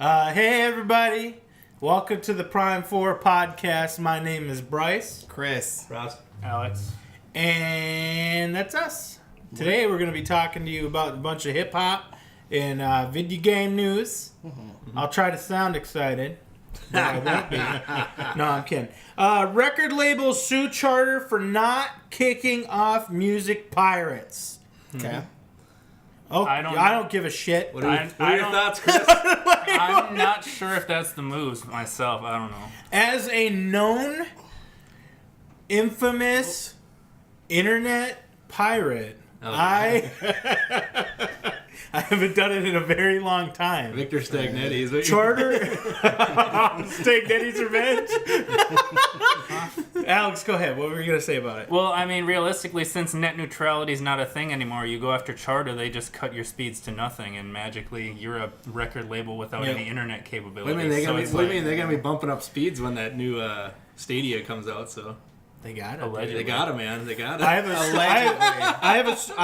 Hey everybody, welcome to the Prime 4 podcast. My name is Bryce. Chris. Ross. Alex. And that's us. Today we're going to be talking to you about a bunch of hip-hop and video game news. I'll try to sound excited, but I won't be. No, I'm kidding. Record labels sue Charter for not kicking off music pirates. Okay. Oh, I don't give a shit. What are your thoughts, Chris? I'm not sure if that's the moves myself. I don't know. As a known, infamous internet pirate, I haven't done it in a very long time. Victor Stagnetti is what Charter, Stagnetti's Revenge. Alex, go ahead. What were you gonna say about it? Well, I mean, realistically, since net neutrality is not a thing anymore, you go after Charter, they just cut your speeds to nothing, and magically you're a record label without any internet capabilities. What do you mean they're gonna be bumping up speeds when that new Stadia comes out? So They got it. Allegedly. they got it, man. They got it. I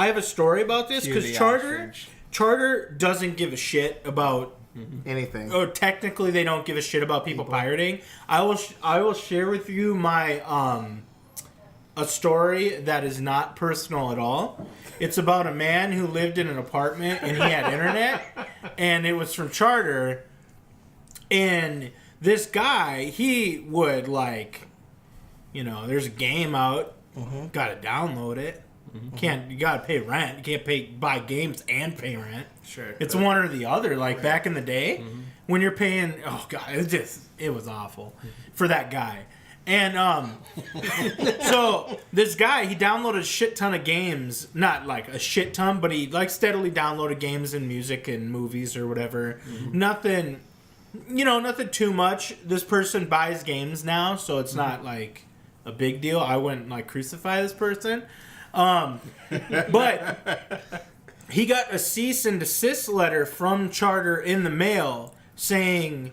have a story about this because Charter doesn't give a shit about anything. Oh, technically they don't give a shit about people pirating. I will share with you my a story that is not personal at all. It's about a man who lived in an apartment and he had internet, and it was from Charter. And this guy, he would there's a game out, gotta download it. You gotta pay rent. You can't buy games and pay rent. Sure. It's one or the other. Like back in the day, when you're paying, oh god, it was awful for that guy. And so this guy, he downloaded a shit ton of games, not like a shit ton, but he steadily downloaded games and music and movies or whatever. Nothing too much. This person buys games now, so it's not like a big deal. I wouldn't crucify this person. But he got a cease and desist letter from Charter in the mail saying,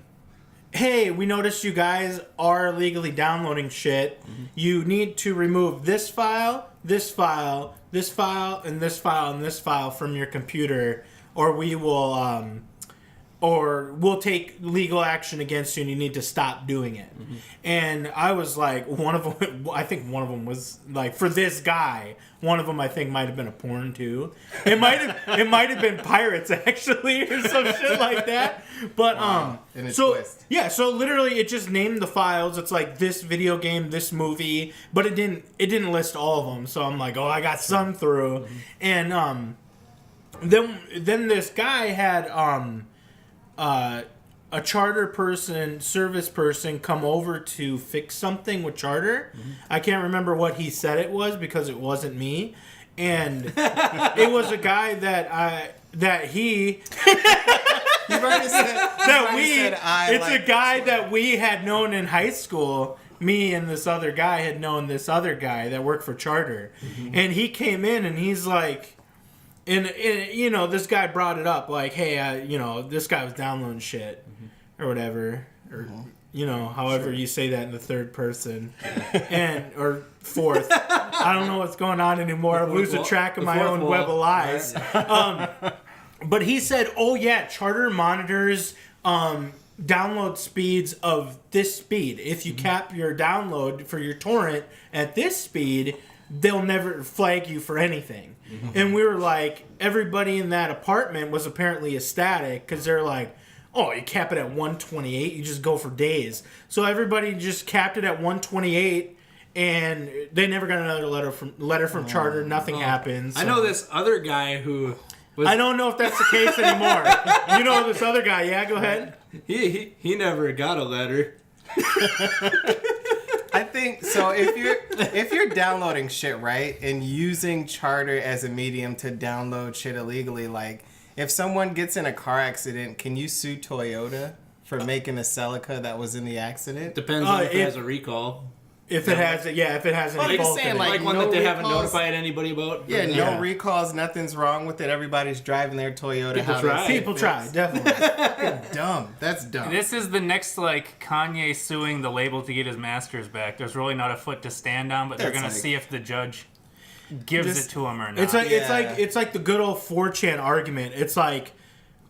hey, we noticed you guys are illegally downloading shit. You need to remove this file, this file, this file, and this file, and this file from your computer, or we'll take legal action against you, and you need to stop doing it. And I was like, I think one of them was for this guy. One of them I think might have been a porn too. It might have been pirates actually, or some shit like that. But twist. Yeah, so literally it just named the files. It's like this video game, this movie, but it didn't list all of them. So I'm like, oh, I got some through. And then this guy had a Charter service person come over to fix something with Charter. I can't remember what he said it was because it wasn't me. And it was a guy that we had known in high school. Me and this other guy had known this other guy that worked for Charter. And he came in and he's like, and this guy brought it up hey, this guy was downloading shit or whatever, or however you say that in the third person or fourth. I don't know what's going on anymore. I'm losing track of my own web of lies. But he said, oh yeah, Charter monitors download speeds of this speed. If you cap your download for your torrent at this speed, they'll never flag you for anything. And we were like, everybody in that apartment was apparently ecstatic because they're like, oh, you cap it at 128, you just go for days. So everybody just capped it at 128, and they never got another letter from Charter. Nothing happened. So. I know this other guy who was... I don't know if that's the case anymore. You know this other guy. Yeah, go ahead. He never got a letter. I think so. If you're downloading shit, right, and using Charter as a medium to download shit illegally, if someone gets in a car accident, can you sue Toyota for making a Celica that was in the accident? Depends on if it has a recall. If it has any fault in it. Like one that they haven't notified anybody about. Yeah, no recalls, nothing's wrong with it. Everybody's driving their Toyota. People try, definitely. That's dumb. That's dumb. This is the next Kanye suing the label to get his masters back. There's really not a foot to stand on, but they're gonna see if the judge gives it to him or not. It's like the good old 4chan argument. It's like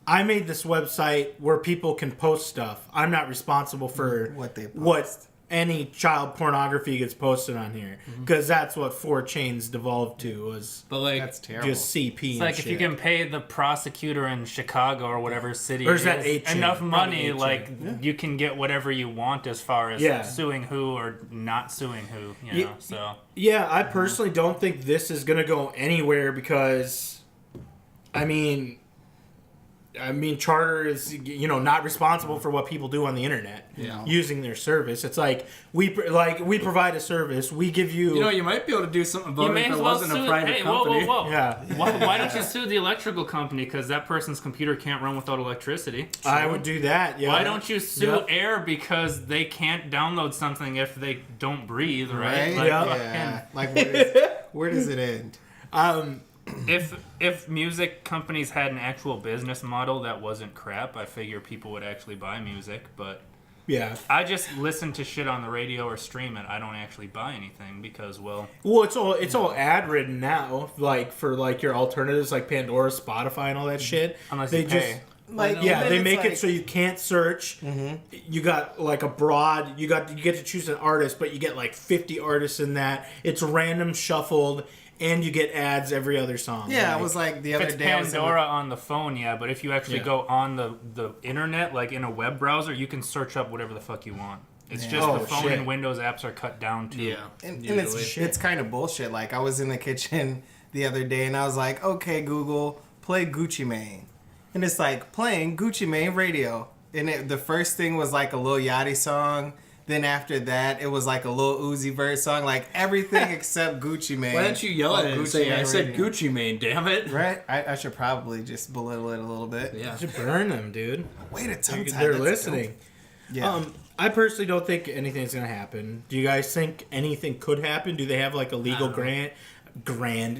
I made this website where people can post stuff. I'm not responsible for What they post. what any child pornography gets posted on here, because that's what 4chain's devolved to, was But like, That's terrible. just CP. It's and like shit. if you can pay the prosecutor in Chicago or whatever city Or is that 8chain? enough money, Probably 8chain. like you can get whatever you want as far as Yeah. suing who or not suing who. You know, so Yeah, I personally don't think this is gonna go anywhere because, I mean, Charter is, not responsible for what people do on the internet using their service. It's like we provide a service, we give you. you might be able to do something about you it may if as it well wasn't sue. a private Hey, company. whoa. Yeah, Why don't you sue the electrical company because that person's computer can't run without electricity? I would do that. Yeah. Why don't you sue Yep. Air because they can't download something if they don't breathe, right? Right? Like, Yeah. Like, where does it end? If music companies had an actual business model that wasn't crap, I figure people would actually buy music. But Yeah. I just listen to shit on the radio or stream it. I don't actually buy anything because, well, Well, it's all ad ridden now. Like for like your alternatives, like Pandora, Spotify, and all that shit. unless they you pay. Like, Yeah, even they it's make like, it so you can't search. You got like a broad. You get to choose an artist, but you get like 50 artists in that. It's random shuffled, and you get ads every other song. Yeah, Like, it was like the If other it's day. I was in Pandora on the phone, yeah, but if you actually Yeah. go on the internet, like in a web browser, you can search up whatever the fuck you want. It's just Oh, the phone shit. and Windows apps are cut down to. Yeah. And usually. it's kind of bullshit. Like, I was in the kitchen the other day and I was like, okay, Google, play Gucci Mane. And it's like, playing Gucci Mane radio. And the first thing was like a Lil Yachty song. Then after that, it was like a Lil Uzi Vert song. Like, everything except Gucci Mane. Why don't you yell at it and Gucci say, Mane I said radio. Gucci Mane, damn it? Right? I should probably just belittle it a little bit. Yeah. You should burn them, dude. Wait a tongue tie. They're that's listening. dope. Yeah. I personally don't think anything's gonna happen. Do you guys think anything could happen? Do they have like a legal grant? Do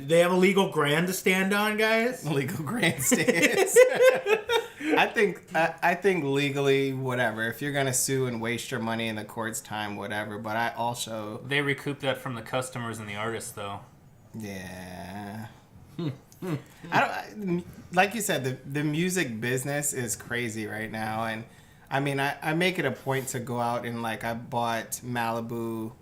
they have a legal grand to stand on, guys? Legal grandstands. I think legally, whatever. If you're gonna sue and waste your money in the court's time, whatever. But I also, They recoup that from the customers and the artists, though. yeah. Like you said, the music business is crazy right now, and I mean, I make it a point to go out and like I bought Malibu.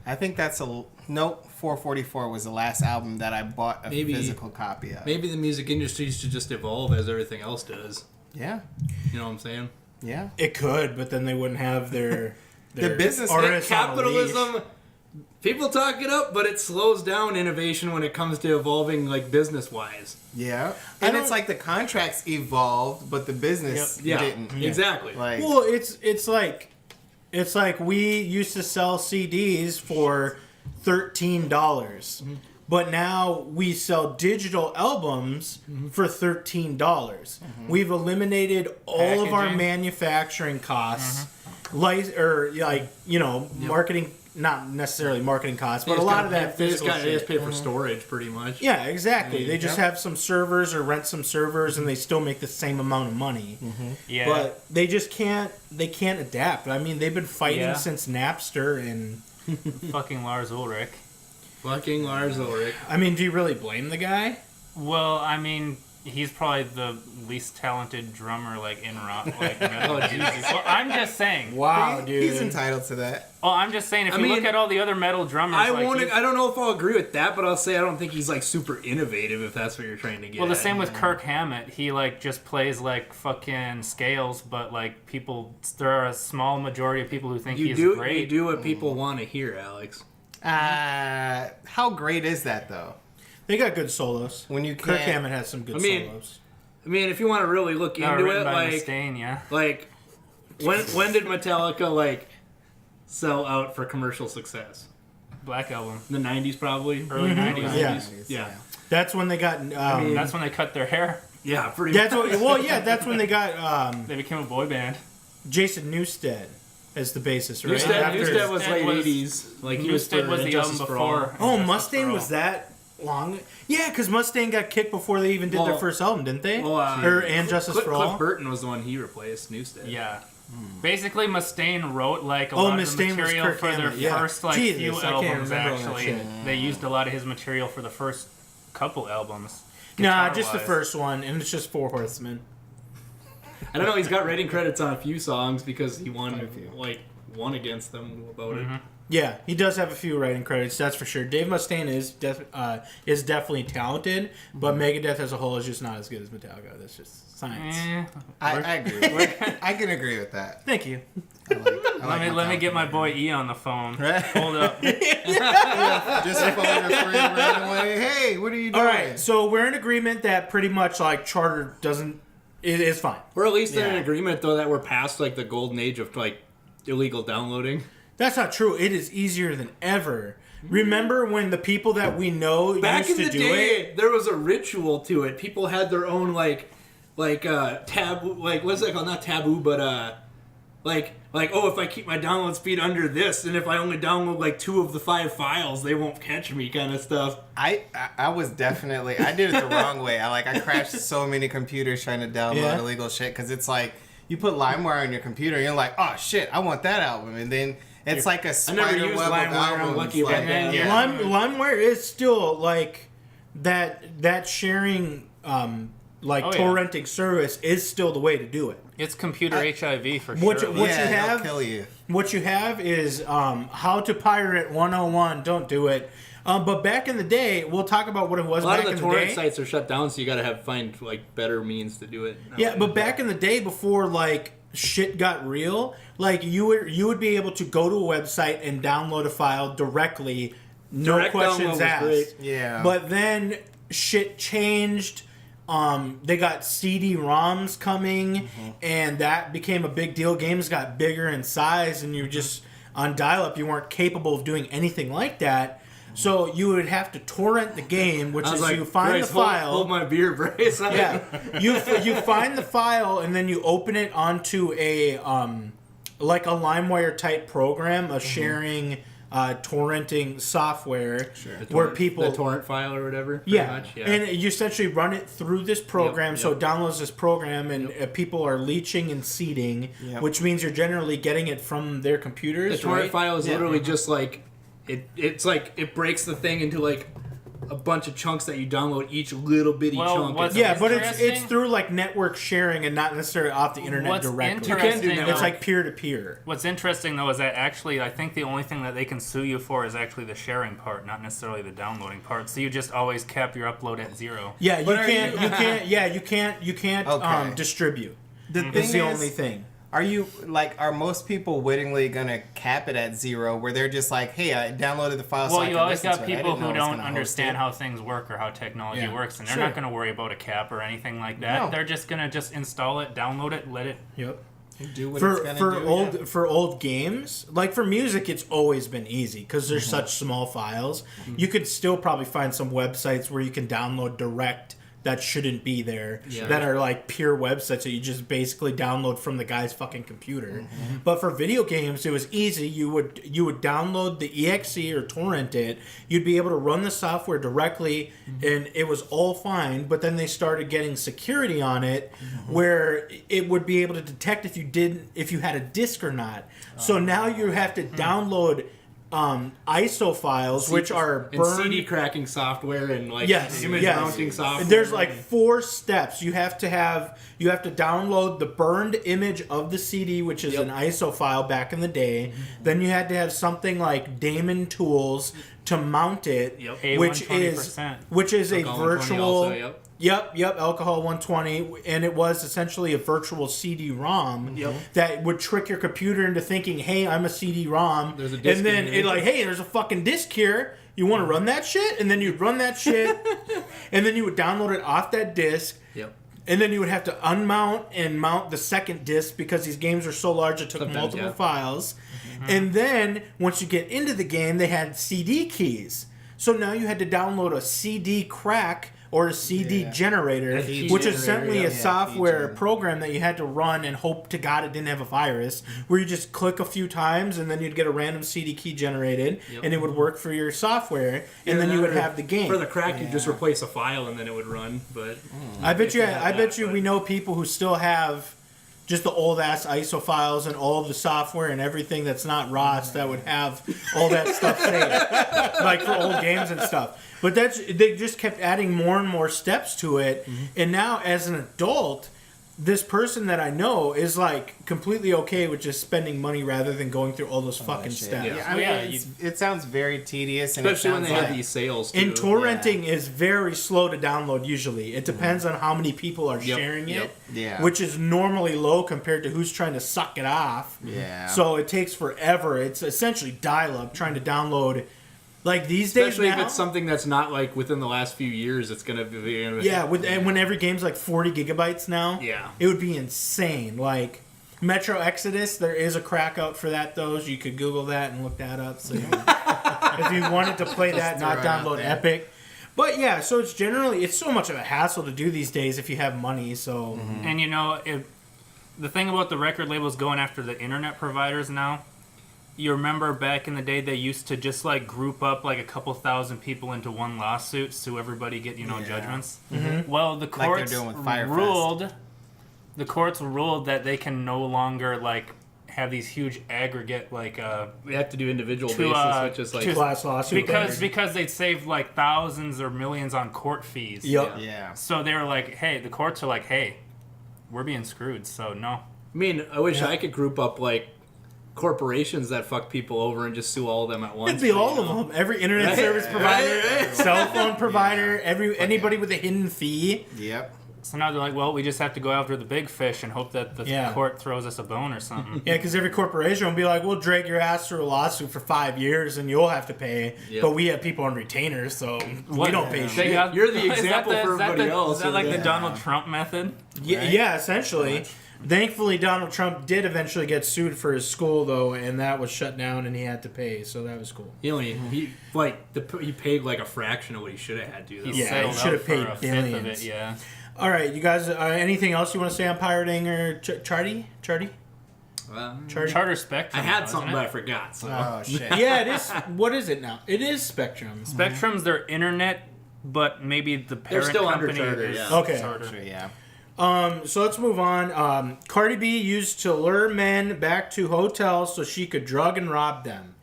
I think that's 444 was the last album that I bought a Maybe- physical copy of. Maybe the music industry should just evolve as everything else does. Yeah, You know what I'm saying? yeah. It could, but then they wouldn't have their business- artists on a leash. Capitalism, people talk it up, but it slows down innovation when it comes to evolving, like, business-wise. Yeah, and it's like the contracts evolved, but the business Yeah, didn't. exactly. Like, Well, it's like we used to sell CDs for $13, but now we sell digital albums for $13. We've eliminated all of our Packaging. manufacturing costs, marketing. Not necessarily marketing costs, but a lot of that They just physical they just shit. pay for storage, pretty much. Yeah, exactly. They just have some servers or rent some servers, and they still make the same amount of money. Yeah. But they just can't. They can't adapt. I mean, they've been fighting Yeah. since Napster, and Fucking Lars Ulrich. Fucking Lars Ulrich. I mean, do you really blame the guy? Well, I mean, he's probably the least talented drummer, like, in rock, like, metal Oh, music. Well, I'm just saying. Wow, dude. he's entitled to that. Well, I'm just saying, if I you mean, look at all the other metal drummers, I like, won't. he's- I don't know if I'll agree with that, but I'll say I don't think he's like super innovative. If that's what you're trying to get. well, the at. same with Kirk Hammett. He, like, just plays, like, fucking scales, but, like, there are a small majority of people who think You he's do. great. You do what people want to hear, Alex. How great is that though? They got good solos. When you Kirk can't- Hammett has some good I mean, solos. I mean, if you want to really look into written it, by like, Mustaine, yeah. like, when did Metallica like sell out for commercial success? Black Album. The 90s, probably. Early 90s. Yeah. Yeah. That's when they got. That's when they cut their hair. Yeah, pretty that's much. what. Well, yeah, that's when they got They became a boy band. Jason Newsted as the bassist, right? Newsted, After- Newsted was Newsted late was- 80s. Like he was Newsted for was the Justice album for All. before. Oh, Justice Mustaine for was All. that long? Yeah, because Mustaine got kicked before they even did their Well- first album, didn't they? Well, and Justice Cliff, for All. Cliff Burton was the one he replaced. Newsted. Yeah. Basically, Mustaine wrote like a Oh, lot of the Mustaine was material Kirk for their Hammett, yeah. first like Jesus, few I can't albums. remember all that Actually, shit. they used a lot of his material for the first couple albums. Nah, just the guitar-wise. first one, and it's just Four Horsemen. I don't know. He's got writing credits on a few songs because he won against them about it. Yeah, he does have a few writing credits, that's for sure. Dave Mustaine is definitely talented, but Megadeth as a whole is just not as good as Metallica. That's just science. I agree. I can agree with that. Thank you. Let me get my boy E on the phone. Hold up. Just phone a friend right away. Hey, what are you doing? All right, so we're in agreement that pretty much like Charter is fine. We're at least in an agreement though that we're past like the golden age of like illegal downloading. That's not true. It is easier than ever. Remember when the people that we know Back used in to the do day, it? there was a ritual to it. People had their own taboo, like what's that called? Not taboo, but if I keep my download speed under this, and if I only download like 2 of the 5 files, they won't catch me, kind of stuff. I was definitely, I did it the wrong way. I crashed so many computers trying to download illegal shit because it's like you put LimeWire on your computer and you're like, oh shit, I want that album, and then it's like a spider web of LimeWire. I'm lucky about that. LimeWire is still like that sharing torrenting service is still the way to do it. It's computer HIV for What sure. you have, kill you. What you have is how to pirate 101. Don't do it. But back in the day, we'll talk about what it was back in the day. A lot of the torrent sites are shut down, so you got to find like better means to do it. Yeah, but back in the day, before like shit got real, like you would be able to go to a website and download a file directly, no Direct questions download was asked. great. Yeah. But then shit changed. They got CD-ROMs coming, and that became a big deal. Games got bigger in size, and you just on dial-up, you weren't capable of doing anything like that. So you would have to torrent the game, which is you find the file. Hold my beer, Bryce. Yeah, you find the file, and then you open it onto a like a LimeWire type program, a sharing torrenting software where people the torrent file or whatever. Yeah, and you essentially run it through this program, so it downloads this program, and people are leeching and seeding, which means you're generally getting it from their computers. The torrent file is literally just like it's like it breaks the thing into like a bunch of chunks that you download each little bitty chunk. But it's through like network sharing and not necessarily off the internet directly. You can do that. It's like peer to peer. What's interesting though is that actually I think the only thing that they can sue you for is actually the sharing part, not necessarily the downloading part. So you just always cap your upload at 0. Yeah, you can't distribute. It's the only thing. Are most people wittingly gonna cap it at 0 where they're just like, hey, I downloaded the file so I can you always listen got to it. people who don't understand how things work or how technology works, and they're not gonna worry about a cap or anything like that. No. They're just gonna install it, download it, let it do what it's gonna do. For old games, like for music, it's always been easy because there's such small files. You could still probably find some websites where you can download direct that shouldn't be there, that are like pure websites that you just basically download from the guy's fucking computer. But for video games, it was easy. You would download the exe or torrent it. You'd be able to run the software directly, and it was all fine. But then they started getting security on it, where it would be able to detect if you had a disk or not. So now you have to download ISO files, which are burned. And CD cracking software and image mounting software. There's like 4 steps. You have to download the burned image of the CD, which is an ISO file back in the day. Then you had to have something like Daemon Tools to mount it, which is a virtual. Also, Alcohol 120, and it was essentially a virtual CD-ROM that would trick your computer into thinking, "Hey, I'm a CD-ROM," there's a disc and then it like, "Hey, there's a fucking disc here. You want to run that shit?" And then you'd run that shit, and then you would download it off that disc. And then you would have to unmount and mount the second disc because these games are so large it took multiple files. And then once you get into the game, they had CD keys. So now you had to download a CD crack or a CD generator, which is essentially a software program that you had to run and hope to God it didn't have a virus, where you just click a few times and then you'd get a random CD key generated, and it would work for your software, and then you would have the game. For the crack, you just replace a file and then it would run. But I bet you we know people who still have just the old ass ISO files and all the software and everything that's not ROS that would have all that stuff saved, like for old games and stuff. But they just kept adding more and more steps to it, and now as an adult, this person that I know is like completely okay with just spending money rather than going through all those fucking shit. steps. Yeah, I mean, Yeah, it sounds very tedious, and Especially it when sounds they like, have these sales. Too. And torrenting is very slow to download usually. It depends on how many people are sharing it, Yeah. which is normally low compared to who's trying to suck it off. Yeah. So it takes forever. It's essentially dial-up trying to download. Like these days Especially now, if it's something that's not like within the last few years, it's gonna be. yeah, and when every game's like 40 gigabytes now, Yeah. it would be insane. Like Metro Exodus, there is a crack out for that though. So you could Google that and look that up. So if you wanted to play that, not throw it out download there. Epic. But yeah, so it's so much of a hassle to do these days if you have money. So And the thing about the record labels going after the internet providers now, you remember back in the day they used to just like group up like a couple thousand people into one lawsuit, sue everybody, get judgments. Well, the they're courts doing with Firefest. ruled that they can no longer like have these huge aggregate like We have to do individual To, basis, which is like to- class lawsuit because they'd save like thousands or millions on court fees. Yep. Yeah. So they were like, hey, the courts are like, hey, we're being screwed. So no. I mean, I wish I could group up like corporations that fuck people over and just sue all of them at once. It'd be all of them. Every internet service provider, cell phone provider, anybody with a hidden fee. Yep. So now they're like, well, we just have to go after the big fish and hope that the court throws us a bone or something. Yeah, because every corporation will be like, we'll drag your ass through a lawsuit for 5 years and you'll have to pay. Yep. But we have people on retainers, so we don't pay They shit. got- You're the is that example for is that everybody else, Is that like yeah. the Donald Trump method? Yeah, essentially. Thankfully, Donald Trump did eventually get sued for his school, though, and that was shut down and he had to pay, so that was cool. he paid like a fraction of what he should have had to. Though. He Yeah, settled he should have out for paid a fifth of billions. it, yeah. All right, you guys, anything else you want to say on pirating or Charty? Charty? Charter Spectrum. I had wasn't something, it? but I forgot. So. Oh shit. Yeah, it is. What is it now? It is Spectrum. Spectrum's their internet, but maybe the parent still under company Charter, is yeah. Okay. Charter. Yeah. So let's move on. Cardi B used to lure men back to hotels so she could drug and rob them.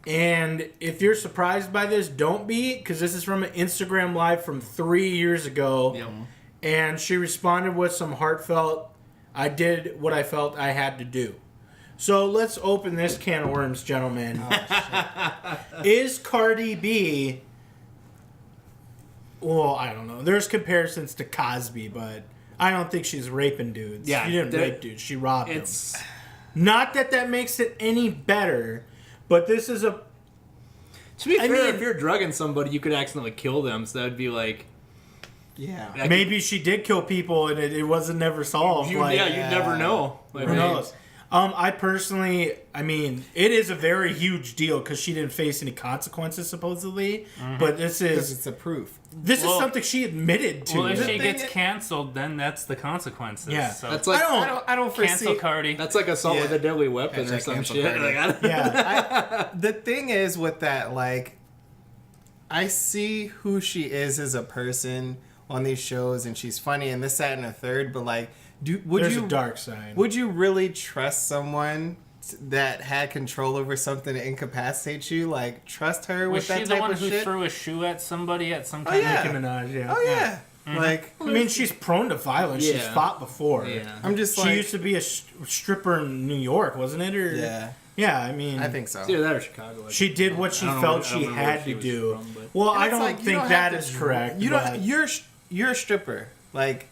And if you're surprised by this, don't be, because this is from an Instagram Live from 3 years ago. Yep. And she responded with some heartfelt, I did what I felt I had to do. So let's open this can of worms, gentlemen. Is Cardi B... Well, I don't know. There's comparisons to Cosby, but I don't think she's raping dudes. Yeah, she didn't there- rape dudes. She robbed them. It's Not that makes it any better, but this is a... to be I fair, mean- if you're drugging somebody, you could accidentally kill them. So that would be like Yeah. that Maybe she did kill people and it wasn't never solved. You, like, yeah, you'd never know. Like, who knows? I personally, it is a very huge deal because she didn't face any consequences supposedly. But this Because is it's a proof. is something she admitted to. Well, if The she thing gets is- canceled, then that's the consequences. Yeah. So That's like I don't cancel foresee. Cardi. that's like assault Yeah. with a deadly weapon or Hashtag some cancel shit. Cardi. Like, I don't- Yeah, The thing is with that, like, I see who she is as a person on these shows, and she's funny and this, that, and a third. But like, there's a dark side. Would you really trust someone that had control over something to incapacitate you? Like, trust her Was with that she the type one of who shit? threw a shoe at somebody at some kind yeah. Nicki Minaj, yeah. Oh yeah. Like, I mean, she's prone to violence. She's Yeah. fought before. Yeah. I'm just She like, used to be a stripper in New York, wasn't it? Or yeah, yeah. I mean, I think so. It's either that or Chicago. Like, she did what she I don't know felt where- I she don't remember where had she to was do. from, but- Well, And I it's don't like, you think don't that have is to- correct. You but- don't. You're a stripper. Like,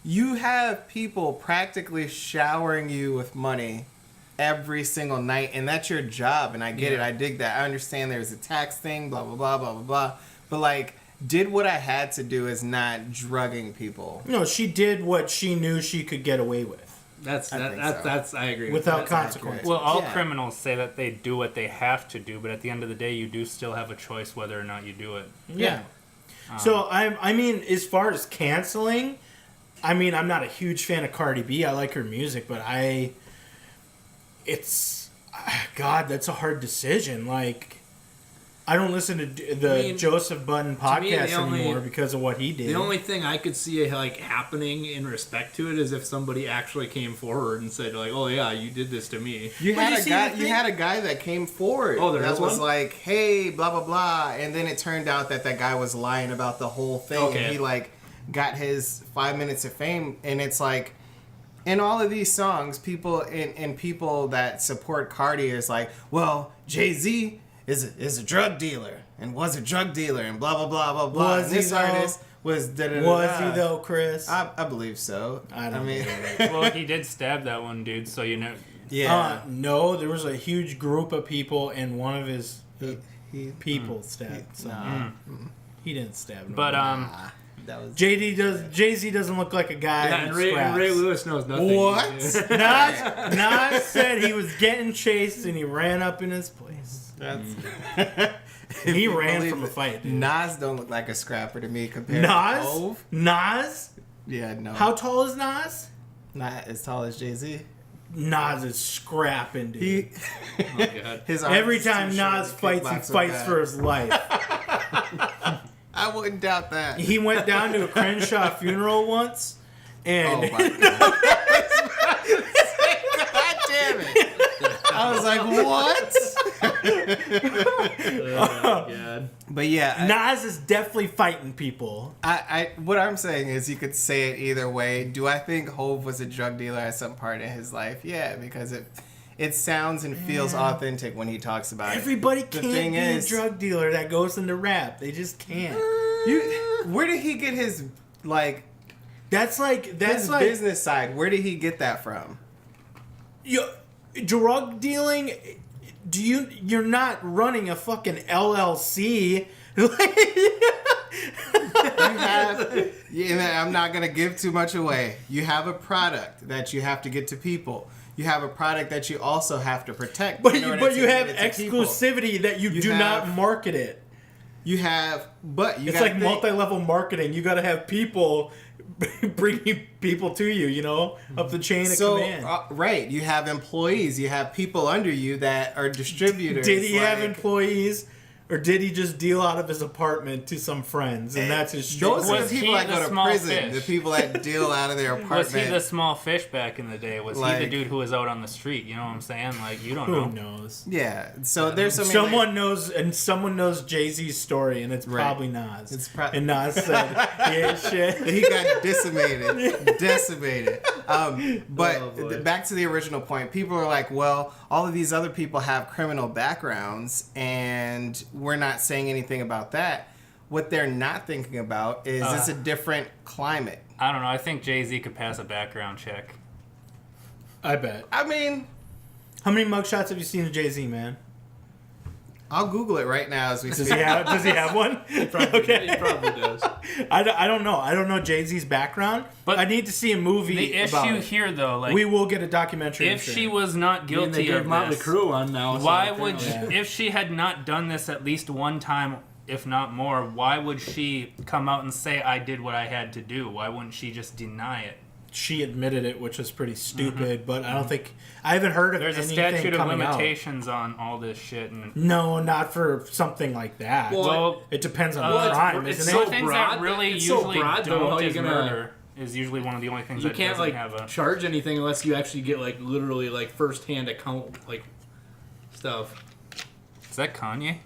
you have people practically showering you with money every single night, and that's your job. And I get it. I dig that. I understand there's a tax thing. Blah blah blah blah blah blah. But like, did what I had to do is not drugging people. No, she did what she knew she could get away with That's I that, think that's so. that's I agree. without with that. consequences. Well, all Yeah. criminals say that they do what they have to do, but at the end of the day, you do still have a choice whether or not you do it. Yeah. So I mean, as far as canceling, I mean, I'm not a huge fan of Cardi B. I like her music, but God, that's a hard decision. Like, I don't listen to the Joseph Budden me, podcast the only- anymore because of what he did. The only thing I could see like happening in respect to it is if somebody actually came forward and said like, "Oh yeah, you did this to me." You But had you a see, guy. the You thing- had a guy that came forward. Oh, there that is was one? like, "Hey, blah blah blah," and then it turned out that guy was lying about the whole thing. Okay. And he like got his 5 minutes of fame, and it's like, in all of these songs, people and people that support Cardi is like, well, Jay-Z is a drug dealer and was a drug dealer and blah blah blah blah blah. Was and he this though? artist was da-da-da-da. Was he though, Chris? I believe so. I don't mean, Well, he did stab that one dude, so you know. yeah. No, there was a huge group of people, and one of his people stabbed. He didn't stab. But that was Jay-Z doesn't look like a guy. Yeah, who and Ray scraps. Lewis knows nothing. What? Nas said he was getting chased and he ran up in his place. He ran from a fight. Dude. Nas don't look like a scrapper to me compared to Nas? Hov. Nas? Yeah, no. How tall is Nas? Not as tall as Jay-Z. Nas is scrapping, dude. He, Oh, God. his arms Every is too time short Nas to fights, he kickbox so fights bad. for his life. I wouldn't doubt that. He went down to a Crenshaw funeral once, and Oh my god. God damn it. I was like, what? Oh, God. But yeah, Nas is definitely fighting people. I what I'm saying is you could say it either way. Do I think Hov was a drug dealer at some part in his life? Yeah, because it sounds and feels authentic when he talks about Everybody it. The can't thing be is, a drug dealer that goes into rap. They just can't. where did he get his That's like his business side? Where did he get that from? Drug dealing. You're not running a fucking LLC. You have, I'm not gonna give too much away. You have a product that you have to get to people. You have a product that you also have to protect. But in you, order but to you get have it to people. exclusivity that you do not have- market it. You have, but you It's gotta like think- multi-level marketing. You got to have people bringing people to you. You know, up the chain of command. Right, you have employees. You have people under you that are distributors. Did he have like- employees, or did he just deal out of his apartment to some friends, and that's his street? Those are Was the he people that the go to small prison. fish? The people that deal out of their apartment. Was he the small fish back in the day? Was he Like- the dude who was out on the street? You know what I'm saying? Like, you don't Who know. knows? Yeah. So there's so many. Someone knows Jay-Z's story, and it's Right. probably Nas. And Nas said he ain't shit. He got decimated. But Oh, boy. back to the original point, people are like, well, all of these other people have criminal backgrounds, and we're not saying anything about that. What they're not thinking about is it's a different climate. I don't know. I think Jay-Z could pass a background check. I bet. I mean, How many mugshots have you seen of Jay-Z, man? I'll Google it right now as we Does speak. he have one? He probably does. I don't know. I don't know Jay-Z's background, but But I need to see a movie The about issue it. here, though, like, We will get a documentary. if she was not I mean, they guilty gave of Motley this, Crue on now. why so would apparently- she, if she had not done this at least one time, if not more, why would she come out and say, I did what I had to do? Why wouldn't she just deny it? She admitted it, which was pretty stupid, but I don't think... I haven't heard of There's a anything statute of coming out. limitations on all this shit. And No, not for something like that. Well, it depends on well, the it's- crime, it's isn't so it? the things broad that really it's so usually broad, though, don't how you is gonna- murder is usually one of the only things You that can't doesn't like have a... charge anything unless you actually get like literally like first-hand account like stuff. Is that Kanye?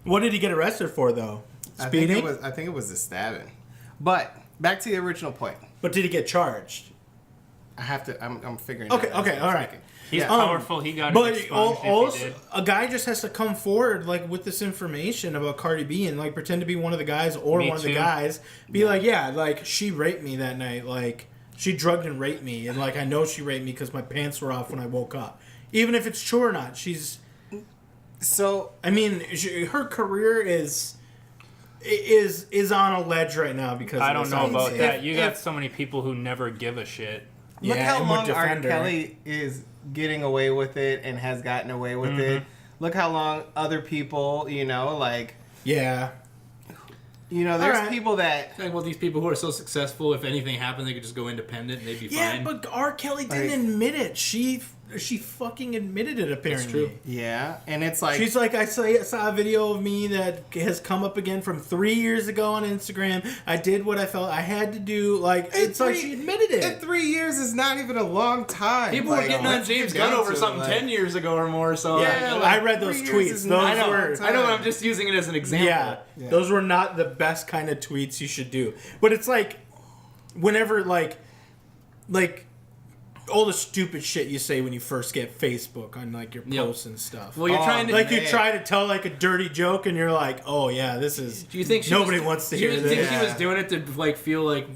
What did he get arrested for, though? Speeding? I think it was the stabbing. But back to the original point. But did he get charged? I have to. I'm figuring. Okay, it out as okay, I'm all right. speaking. He's Yeah. powerful. He got But it expunged if he also, did. a guy just has to come forward like with this information about Cardi B and like pretend to be one of the guys or Me one of the too. guys. Be like, yeah, like she raped me that night. Like she drugged and raped me, and like I know she raped me because my pants were off when I woke up. Even if it's true or not, she's. So I mean, her career is on a ledge right now because I of don't this know about outside. that. You got if- so many people who never give a shit. look Yeah, how and would long R. defend her. Kelly is getting away with it and has gotten away with it. Look how long other people, like, Yeah. there's Alright. people that. Like, well, these people who are so successful, if anything happened, they could just go independent and they'd be Yeah, fine. but R. Kelly didn't Like- admit it. She she fucking admitted it, apparently. That's true. Yeah, and it's like She's like, I saw a video of me that has come up again from 3 years ago on Instagram. I did what I felt I had to do. Like, it's like she admitted it. And 3 years is not even a long time. People like, were getting on let's James get Gunn down over to it, something like- 10 years ago or more. So Yeah, I read those 3 years tweets. is Those not a long were... time. I know, but I'm just using it as an example. Yeah, those were not the best kind of tweets you should do. But it's like, whenever, like all the stupid shit you say when you first get Facebook on, like, your posts and stuff. Well, you're trying to... Like, you man. try to tell, like, a dirty joke, and you're like, oh, yeah, this is... Do you think she nobody was, wants to do hear you this? think she was Yeah. doing it to like feel like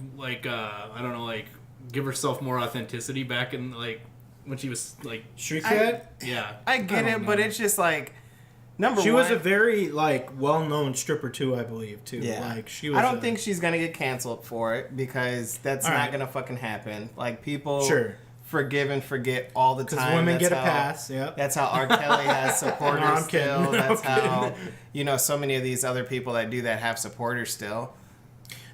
I don't know, like give herself more authenticity back in like when she was like Street I- cred? yeah. I get I it, don't but know. it's just like number She one. was a very, like, well-known stripper, too, I believe, too. Yeah. Like, she was I don't think she's gonna get canceled for it because that's All not right. gonna fucking happen. Like people Sure. forgive and forget all the Because time. women That's get a how- pass, yep. That's how R. Kelly has supporters No, I'm kidding. still. No, That's I'm how kidding. so many of these other people that do that have supporters still.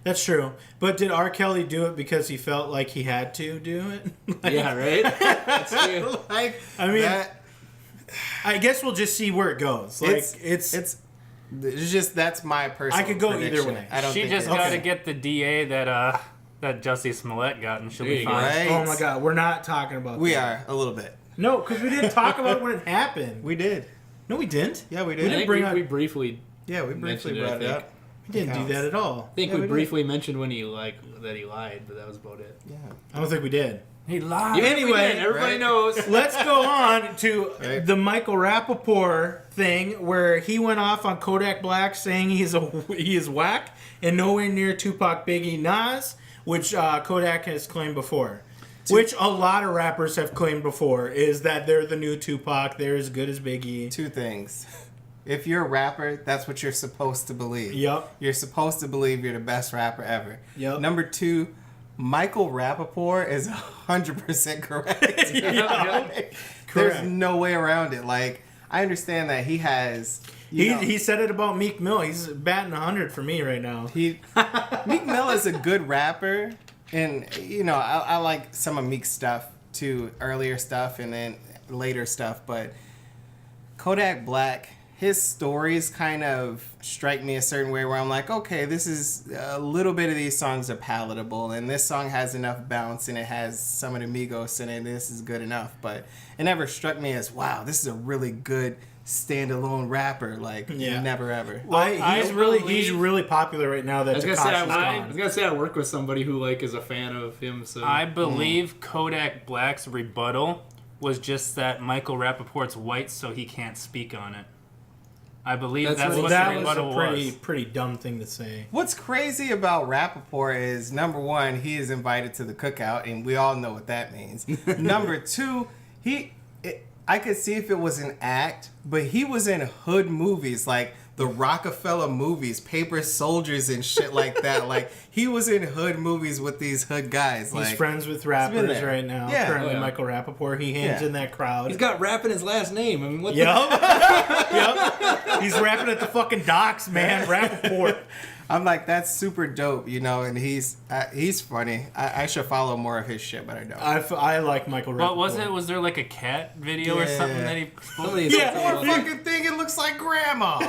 That's true. But did R. Kelly do it because he felt like he had to do it? Like, Yeah, right? That's true. Like I mean, that, I guess we'll just see where it goes. Like, it's just that's my personal. I could go either prediction. way. I don't She think just it's- got to Okay. get the DA that Jussie Smollett got, and she'll There be you go. fine. Right. oh my god, we're not talking about We that. are a little bit. No, because we didn't talk about it when it happened. We did. No, we didn't. Yeah, we We did. I didn't think bring we, up- we briefly Yeah, we briefly mentioned it, I brought it think. up. We didn't do Counts. that at all. I think Yeah, we we did. briefly mentioned when he that he lied, but that was about it. Yeah. I don't think we did. He lied. Anyway, everybody right. knows. Let's go on to Right. the Michael Rapaport thing, where he went off on Kodak Black saying he is whack and nowhere near Tupac, Biggie, Nas, which Kodak has claimed before. Which a lot of rappers have claimed before, is that they're the new Tupac, they're as good as Biggie. Two things. If you're a rapper, that's what you're supposed to believe. Yup. You're supposed to believe you're the best rapper ever. Yup. Number two, Michael Rapaport is 100% correct. There's Correct. no way around it. Like, I understand that he has... He said it about Meek Mill. He's batting 100 for me right now. Meek Mill is a good rapper, and I like some of Meek's stuff too, earlier stuff and then later stuff. But Kodak Black, his stories kind of strike me a certain way where I'm like, okay, this is a little bit of these songs are palatable, and this song has enough bounce and it has some of the Migos in it. This is good enough, but it never struck me as wow, this is a really good standalone rapper. Like, Yeah. never ever. He's really popular right now. That I was gonna say Tekashi's I gone. was gonna say I work with somebody who like is a fan of him. So I believe Kodak Black's rebuttal was just that Michael Rapaport's white, so he can't speak on it. I believe That's that's what what that the was rebuttal a was. pretty dumb thing to say. What's crazy about Rapaport is, number one, he is invited to the cookout, and we all know what that means. Number two, I could see if it was an act, but he was in hood movies, like the Rockefeller movies, Paper Soldiers and shit like that. Like, he was in hood movies with these hood guys. He's Like, friends with been rappers there. right now. Yeah. Currently, Oh, yeah. Michael Rapaport. He hangs Yeah. in that crowd. he's got rap in his last name. I mean, what? Yup. Yup. He's rapping at the fucking docks, man. Rapaport. I'm like, that's super dope, and he's funny. I should follow more of his shit, but I don't. I like Michael Rapaport. What was it? Was there like a cat video or something Yeah. that he Somebody Yeah. said Poor fucking thing, it looks like grandma.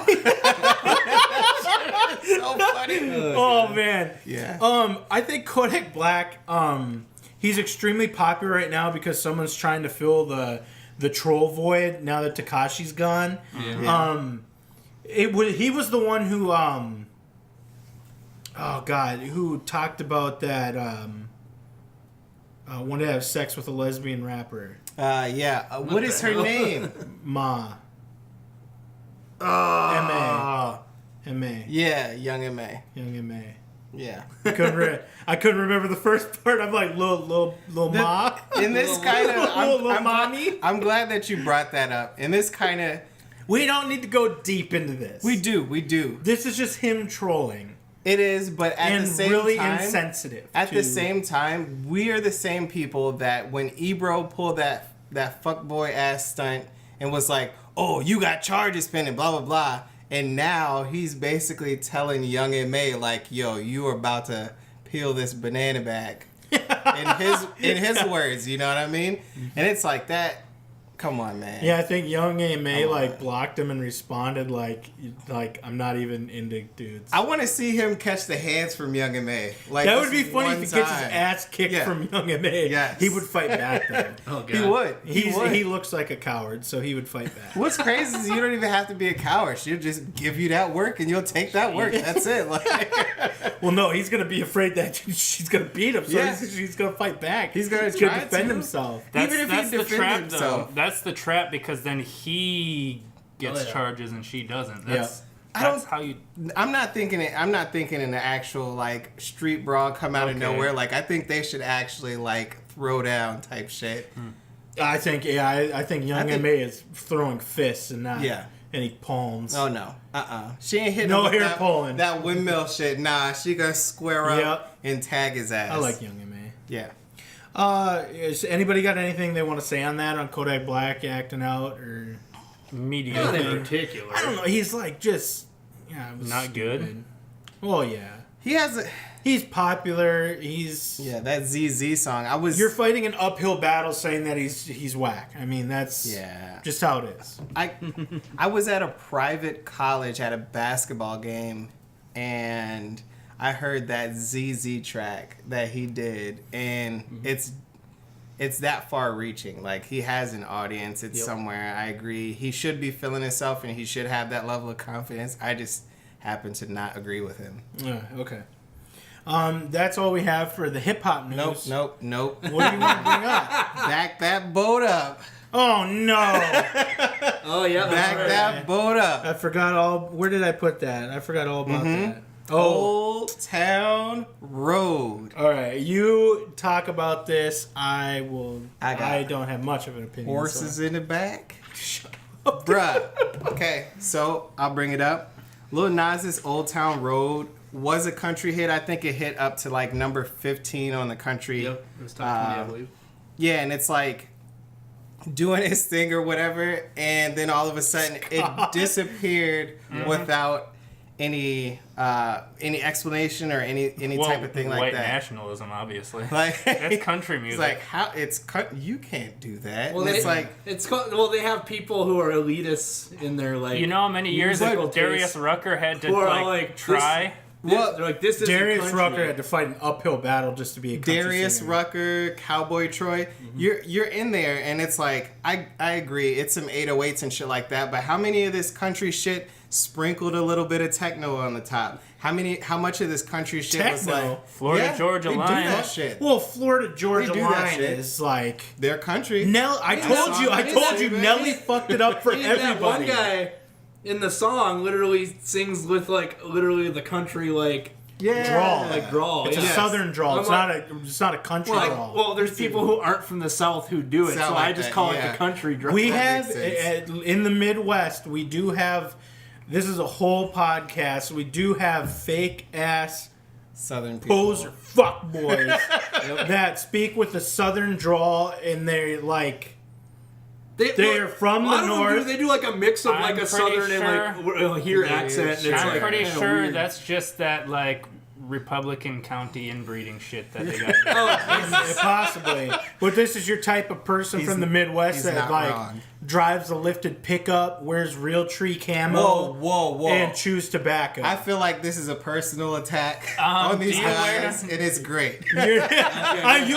So funny. Oh man. Yeah. I think Kodak Black. He's extremely popular right now because someone's trying to fill the troll void now that Tekashi's gone. Yeah. He was the one who oh god, who talked about that wanted to have sex with a lesbian rapper. Yeah. What is her name? Ma. Oh. M.A. Yeah, Young M.A. Young M.A. Yeah. I couldn't remember the first part. I'm like, little Ma. In this kind of, Little mommy. I'm glad that you brought that up. In this kind of, We don't need to go deep into this. we do. This is just him trolling. It is, but at And the same really time, insensitive. At to- the same time, we are the same people that when Ebro pulled that fuckboy ass stunt and was like, "Oh, you got charges pending," blah blah blah, and now he's basically telling Young M.A. like, "Yo, you are about to peel this banana back." in his words, you know what I mean? And it's like that. Come on, man. Yeah, I think Young A.M.A. like blocked him and responded like I'm not even into dudes. I want to see him catch the hands from Young M.A. Like That would be funny one if he gets his time. ass kicked from Young M.A. Yes. He would fight back then. Oh god. He would. He looks like a coward, so he would fight back. What's crazy is you don't even have to be a coward. She'll just give you that work and you'll take that work. That's it. Like, Well, no, he's gonna be afraid that she's gonna beat him, so Yeah. he's gonna fight back. He's gonna try defend to. himself. Even if he That's the defends trap, himself. though. That's the trap because then he gets Oh, yeah. charges and she doesn't. That's I don't- how you. I'm not thinking in the actual like street brawl come out of Okay. nowhere. Like I think they should actually like throw down type shit. I think I think Young think- M.A. is throwing fists and not Yeah. any palms. Oh no. She ain't hitting No him with hair pulling. that windmill shit. Nah, she gonna square up Yep. and tag his ass. I like Young M.A. Yeah. Is anybody got anything they want to say on that, on Kodak Black acting out, or Mediocre. Not in particular. I don't know? He's like just it was Not good? stupid. Well, yeah, He has a he's popular. He's that ZZ song. You're fighting an uphill battle saying that he's whack. I mean, that's just how it is. I was at a private college at a basketball game, and I heard that ZZ track that he did, and it's that far reaching. Like, he has an audience. It's somewhere. I agree. He should be feeling himself, and he should have that level of confidence. I just happen to not agree with him. Okay. That's all we have for the hip hop news. Nope. What do you want to bring up? Back that boat up. Oh no! Oh yeah. Back that boat up. I forgot all. Where did I put that? I forgot all about that. Oh, Old Town Road. all right. You talk about this. I will. I got I it. don't have much of an opinion. Horses so- in the back. Bruh. Okay, so I'll bring it up. Lil Nas's Old Town Road was a country hit. I think it hit up to like number 15 on the country. Yep. It was top 20, I believe. Yeah, and it's like doing his thing or whatever, and then all of a sudden it disappeared without any explanation or any type of thing like white that. nationalism, obviously. Like That's country It's music. like how you can't do that. Well, And it's they, like it's called, well, they have people who are elitists in their like. You know how many years musical Darius tastes Rucker had to who are like try? Well, they're like this is Darius Rucker had to fight an uphill battle just to be a country Darius singer. Rucker, Cowboy Troy, you're in there, and it's like I agree, it's some 808s and shit like that. But how many of this country shit sprinkled a little bit of techno on the top? How much of this country shit was Techno? like Florida Georgia they Line. do that shit. Well, Florida Georgia They do that line shit. is like They're country. I told you, Nelly fucked it up for That one everybody. guy in the song literally sings with like literally the country like Drawl. like drawl. It's yeah. a southern drawl. It's I'm not a country drawl. Well, there's people who aren't from the South who do it, Sound so like I just that, call it yeah. the country drawl. We That have makes in the Midwest. We do have. This is a whole podcast. We do have fake ass Southern people. poser fuck boys that speak with the southern drawl, and they're like they're from a lot the of them north. they do like a mix of I'm like a pretty southern and like here Yeah, accent. And sure. it's I'm like pretty kinda sure weird. that's just that like Republican county inbreeding shit that they got. Possibly, but this is your type of person He's- from the Midwest he's that not like wrong. drives a lifted pickup, wears real tree camo, Whoa. and chews tobacco. I feel like this is a personal attack on these do you wear- guys. It is great. you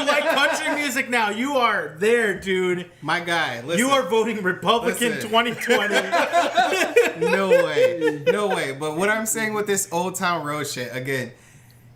like country music now. You are there, dude. My guy, listen. You are voting Republican Listen. 2020. No way. But what I'm saying with this Old Town Road shit, again,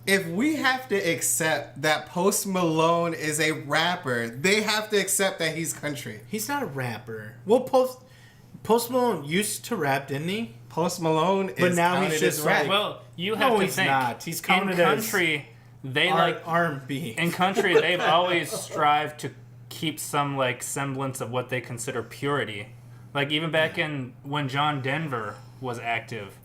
if we have to accept that Post Malone is a rapper, they have to accept that he's country. He's not a rapper. Well, Post Malone used to rap, didn't he? Post Malone is But now he's counted just as rap. like- Well, you have No, to he's think. not. He's in counted as country. They like R&B. in country. They've always strived to keep some like semblance of what they consider purity. Like even back in when John Denver was active,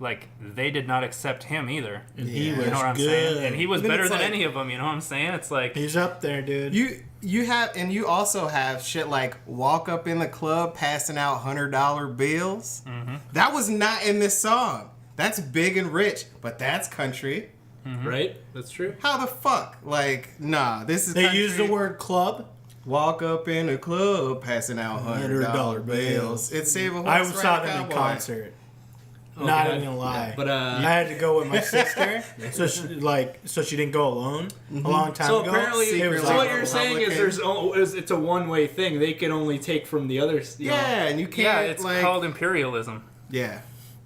like they did not accept him either. And he Yeah. was You know what I'm good. saying? And he was Then better it's than like- any of them. You know what I'm saying? It's like He's up there, dude. You have, and you also have shit like walk up in the club passing out $100 bills. Mm-hmm. That was not in this song. That's Big and Rich, but that's country. right. That's true. How the fuck? Like, nah, this is They country. use the word club. Walk up in the club, passing out $100 bills. It's Save a Horse. I Ride saw a them in Cowboy. concert. Oh, Not God. even gonna lie. But I had to go with my sister, so she didn't go alone a long time so ago. apparently, It was so like what a you're saying is it's a one-way thing. They can only take from the others. You know? Yeah, and you can't. Yeah, it's like, called imperialism. Yeah,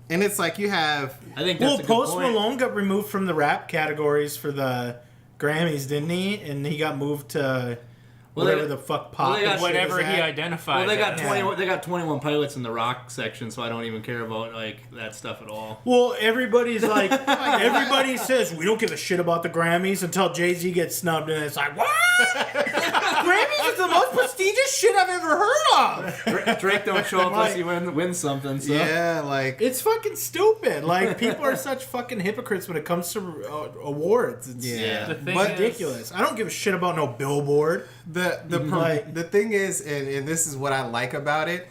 and it's like you have. I think that's Well, a good Post point. Malone got removed from the rap categories for the Grammys, didn't he? And he got moved to whatever the fuck pop. they got- and shit Whatever is he at. identifies. Well, they got as. 21. They got 21 Pilots in the rock section, so I don't even care about like that stuff at all. Well, everybody's like, everybody says we don't give a shit about the Grammys until Jay-Z gets snubbed, and it's like, what? Grammys is the most prestigious shit I've ever heard of. Drake don't show up unless he wins something. So. Yeah, like It's fucking stupid. Like, people are such fucking hypocrites when it comes to awards. It's yeah, The thing but is- ridiculous. I don't give a shit about no Billboard. the thing is, and this is what I like about it,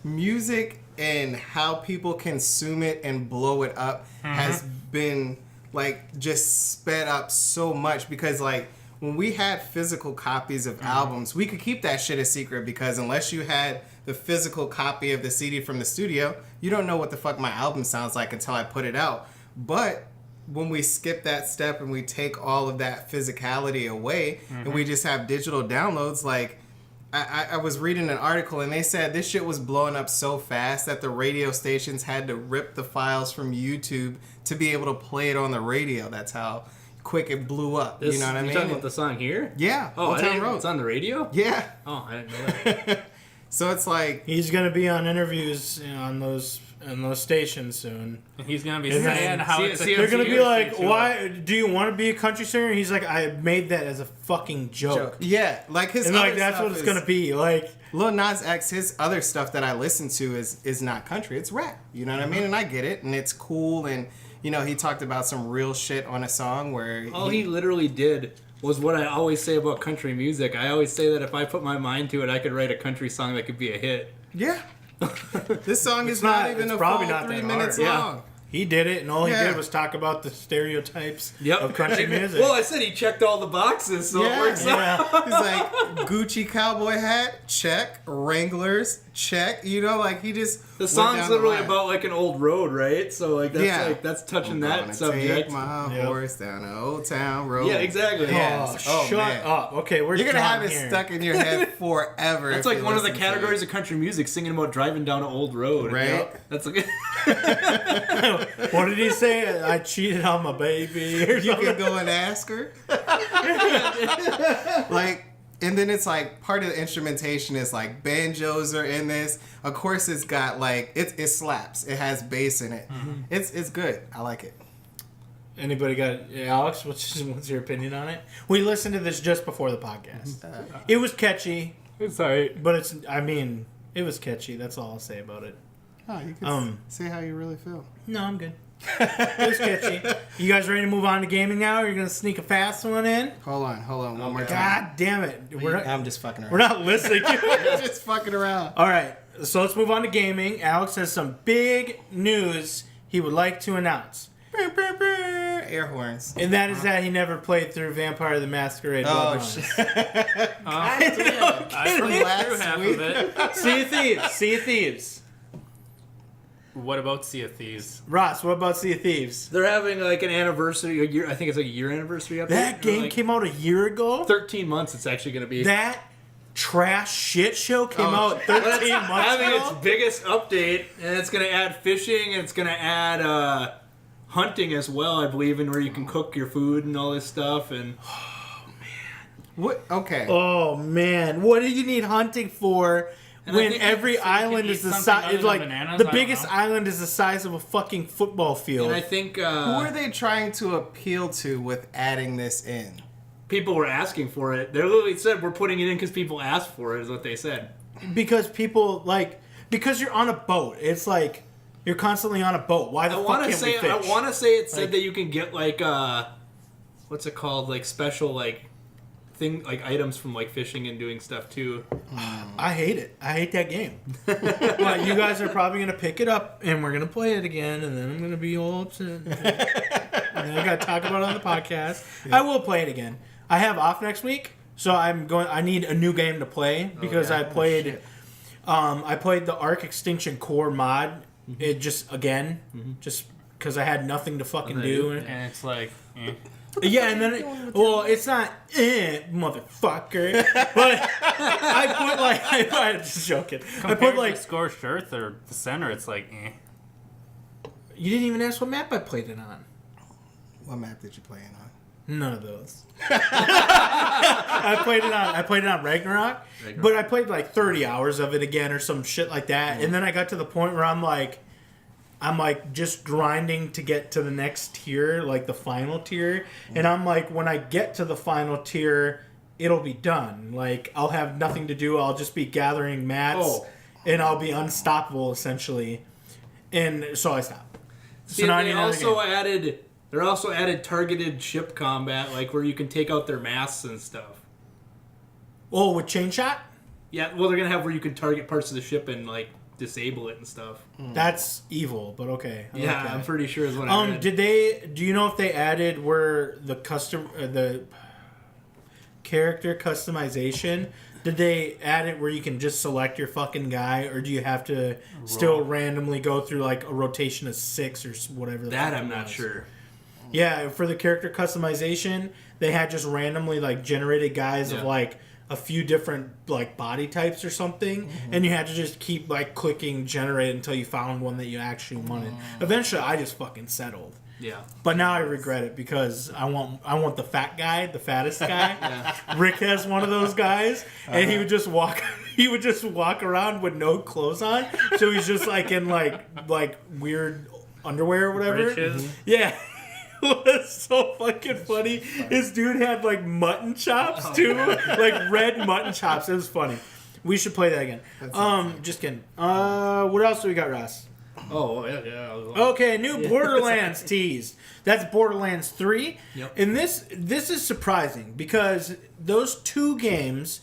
music and how people consume it and blow it up has been like just sped up so much because like when we had physical copies of albums, we could keep that shit a secret because unless you had the physical copy of the CD from the studio, you don't know what the fuck my album sounds like until I put it out. But when we skip that step and we take all of that physicality away and we just have digital downloads, like I was reading an article and they said this shit was blowing up so fast that the radio stations had to rip the files from YouTube to be able to play it on the radio. That's how quick it blew up. You know what I You're mean? talking about the song here? Yeah. Oh, Old I Town didn't, Road. it's on the radio? Yeah. Oh, I didn't know that. So it's like He's gonna be on interviews on those stations soon. He's gonna be And then- saying how it's see- a They're gonna be like, too. "Why do you want to be a country singer?" And he's like, "I made that as a fucking joke." yeah, like his And like other that's stuff what it's is- gonna be. Like, Lil Nas X, his other stuff that I listen to is not country, it's rap. You know what I mean? And I get it, and it's cool. And you know, he talked about some real shit on a song where All he literally did was what I always say about country music. I always say that if I put my mind to it, I could write a country song that could be a hit. yeah. This song is not- not even it's a probably full not that 3 hard. minutes Yeah. long. he did it, and all he Yeah. did was talk about the stereotypes Yep. of country music. Well, I said he checked all the boxes, so Yeah, it works out. yeah. He's like Gucci cowboy hat, check. Wranglers, check. You know, like he just The went song's down literally line. about like an old road, right? So like that's Yeah. like touching I'm that gonna subject. Take my Yep. horse down the old town road. Yeah, exactly. Yeah. Oh, shut man. up. Okay, we're You're gonna done have it here. stuck in your head forever. That's if like you one of the listen to it. categories of country music, singing about driving down an old road. Right. Yep. That's like What did he say? I cheated on my baby. Or You something. can go and ask her. Like, and then it's like part of the instrumentation is like banjos are in this. Of course, it's got like it slaps. It has bass in it. It's good. I like it. Anybody got Alex? What's your opinion on it? We listened to this just before the podcast. It was catchy, It's alright. but it was catchy. That's all I'll say about it. Oh, you can say how you really feel. No, I'm good. It was catchy. You guys ready to move on to gaming now? Or you're gonna sneak a fast one in? Hold on, one more time. God damn it! I'm just fucking We're around. not listening. Just fucking around. All right, so let's move on to gaming. Alex has some big news he would like to announce, Air horns. and that is that he never played through Vampire the Masquerade. Oh Bloodlines. shit! I played Last through half week. of it. Sea of Thieves. Sea of Thieves. What about Sea of Thieves? Ross, what about Sea of Thieves? they're having like an anniversary, a year. I think it's like a year anniversary update. That Or, game like, came out a year ago. 13 months. It's actually going to be. That trash shit show came Oh, out 13 months having ago. its biggest update, and it's going to add fishing, and it's going to add hunting as well, I believe, and where you can cook your food and all this stuff. And What? Okay. Oh man, what do you need hunting for And I when think every so you can island eat is the something other size? than Like bananas? the I don't biggest know. island is the size of a fucking football field. and I think Who are they trying to appeal to with adding this in? people were asking for it. They literally said we're putting it in because people asked for it. Is what they said. Because people because you're on a boat. It's like you're constantly on a boat. Why the I fuck want to can't say. we fish? I want to say it said Like- that you can get like what's it called? Like special like thing like items from like fishing and doing stuff too. I hate it. I hate that game. But you guys are probably gonna pick it up and we're gonna play it again, and then I'm gonna be all upset. And then I gotta talk about it on the podcast. I will play it again. I have off next week, So I need a new game to play because I played the Ark Extinction Core mod. It just because I had nothing to fucking do. And it's like, Yeah, and then it's not motherfucker, but I put like I'm just joking. compared I put like to Scorched Earth or the Center, it's like, you didn't even ask what map I played it on. What map did you play it on? None of those. I played it on Ragnarok, but I played like 30 hours of it again or some shit like that, and then I got to the point where I'm like just grinding to get to the next tier, like the final tier, and I'm like, when I get to the final tier, it'll be done. Like I'll have nothing to do. I'll just be gathering mats, and I'll be unstoppable essentially. And so I stopped. See, they also added targeted ship combat, like where you can take out their masts and stuff. Oh, with chain shot? Yeah, well, they're gonna have where you can target parts of the ship and like disable it and stuff. That's evil, but okay. I like that. I'm pretty sure is what I read. Do you know if they added where the character customization, did they add it where you can just select your fucking guy, or do you have to still randomly go through like a rotation of 6 or whatever? That I'm not sure. Yeah, for the character customization, they had just randomly like generated guys of like a few different like body types or something, and you had to just keep like clicking generate until you found one that you actually wanted. Eventually, I just fucking settled. Yeah. But now I regret it because I want the fat guy, the fattest guy. Rick has one of those guys, and he would just walk around with no clothes on, so he's just like in like weird underwear or whatever. Britches. Yeah. It was so fucking funny. This dude had like mutton chops too, like red mutton chops. It was funny. We should play that again. Just kidding. What else do we got, Ross? Oh yeah. Okay, new Borderlands teased. That's Borderlands 3. Yep. And this is surprising because those 3 games,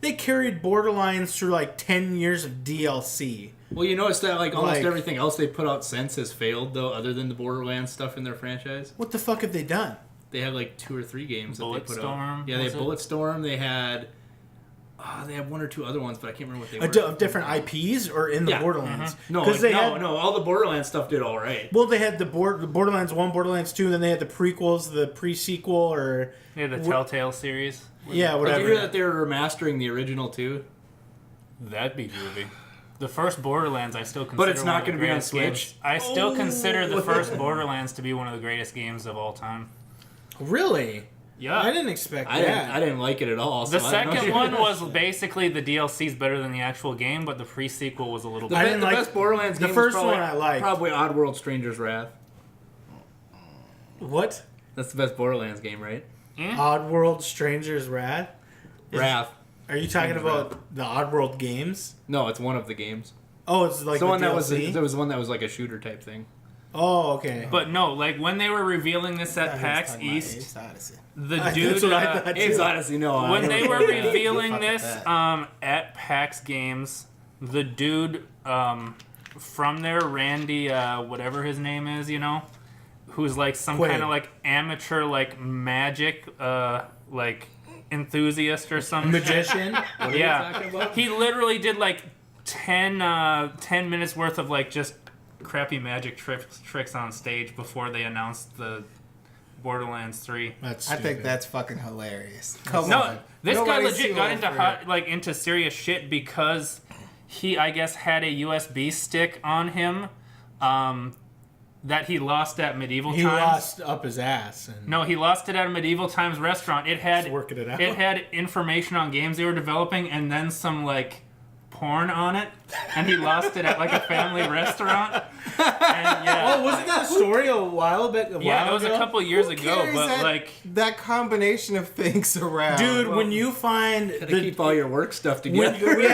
they carried Borderlands through like 10 years of DLC. Well, you notice that like almost Like- everything else they put out since has failed though, other than the Borderlands stuff in their franchise. What the fuck have they done? They had like 2 or 3 games that they put Bulletstorm, out. Yeah, they was had it? Bulletstorm. They had 1 or 2 other ones, but I can't remember what they were. Of different IPs or in the Yeah. Borderlands? No, no, all the Borderlands stuff did all right. Well, they had the Borderlands 1, Borderlands 2, and then they had the prequels, the pre-sequel, or... Yeah, the Telltale series. Yeah, Did whatever. you hear that they were remastering the original too? That'd be groovy. The first Borderlands, I still consider. But it's not going to be on Switch? I still consider the first Borderlands to be one of the greatest games of all time. Really? Yeah. I didn't expect I that. didn't like it at all. The so I don't know. second one was basically the DLC's better than the actual game, but the pre-sequel was a little The, bit. I didn't the like- best Borderlands the game first was probably, one I liked. Probably Oddworld Stranger's Wrath. What? That's the best Borderlands game, right? Oddworld Stranger's Wrath? Wrath. Are you talking about the Oddworld games? No, it's one of the games. Oh, it's like The one that was DLC? there was one that was like a shooter type thing. Oh, okay. But no, like when they were revealing this at PAX East, the dude. That's what I thought, Apes too. Odyssey, no. When they were revealing Fuck this that. at PAX Games, the dude from there, Randy, whatever his name is, who's like some Quaid. kind of like amateur like magic like enthusiast or some Magician? What are you talking about? He literally did like 10 minutes worth of like just crappy magic tricks on stage before they announced the Borderlands 3. That's I think stupid. that's fucking hilarious. Come No, on. this guy Nobody's legit too got old into for it. into serious shit because he, I guess, had a USB stick on him that he lost at Medieval He Times. lost up his ass. And No, he lost it at a Medieval Times restaurant. It had Just working it out. It had information on games they were developing and then some like porn on it, and he lost it at like a family restaurant. And yeah, Oh, wasn't that a story a while ago? yeah, it was a couple years Who ago, carries but that, like. that combination of things around. Dude, when you find To keep all your work stuff when, together. you Right?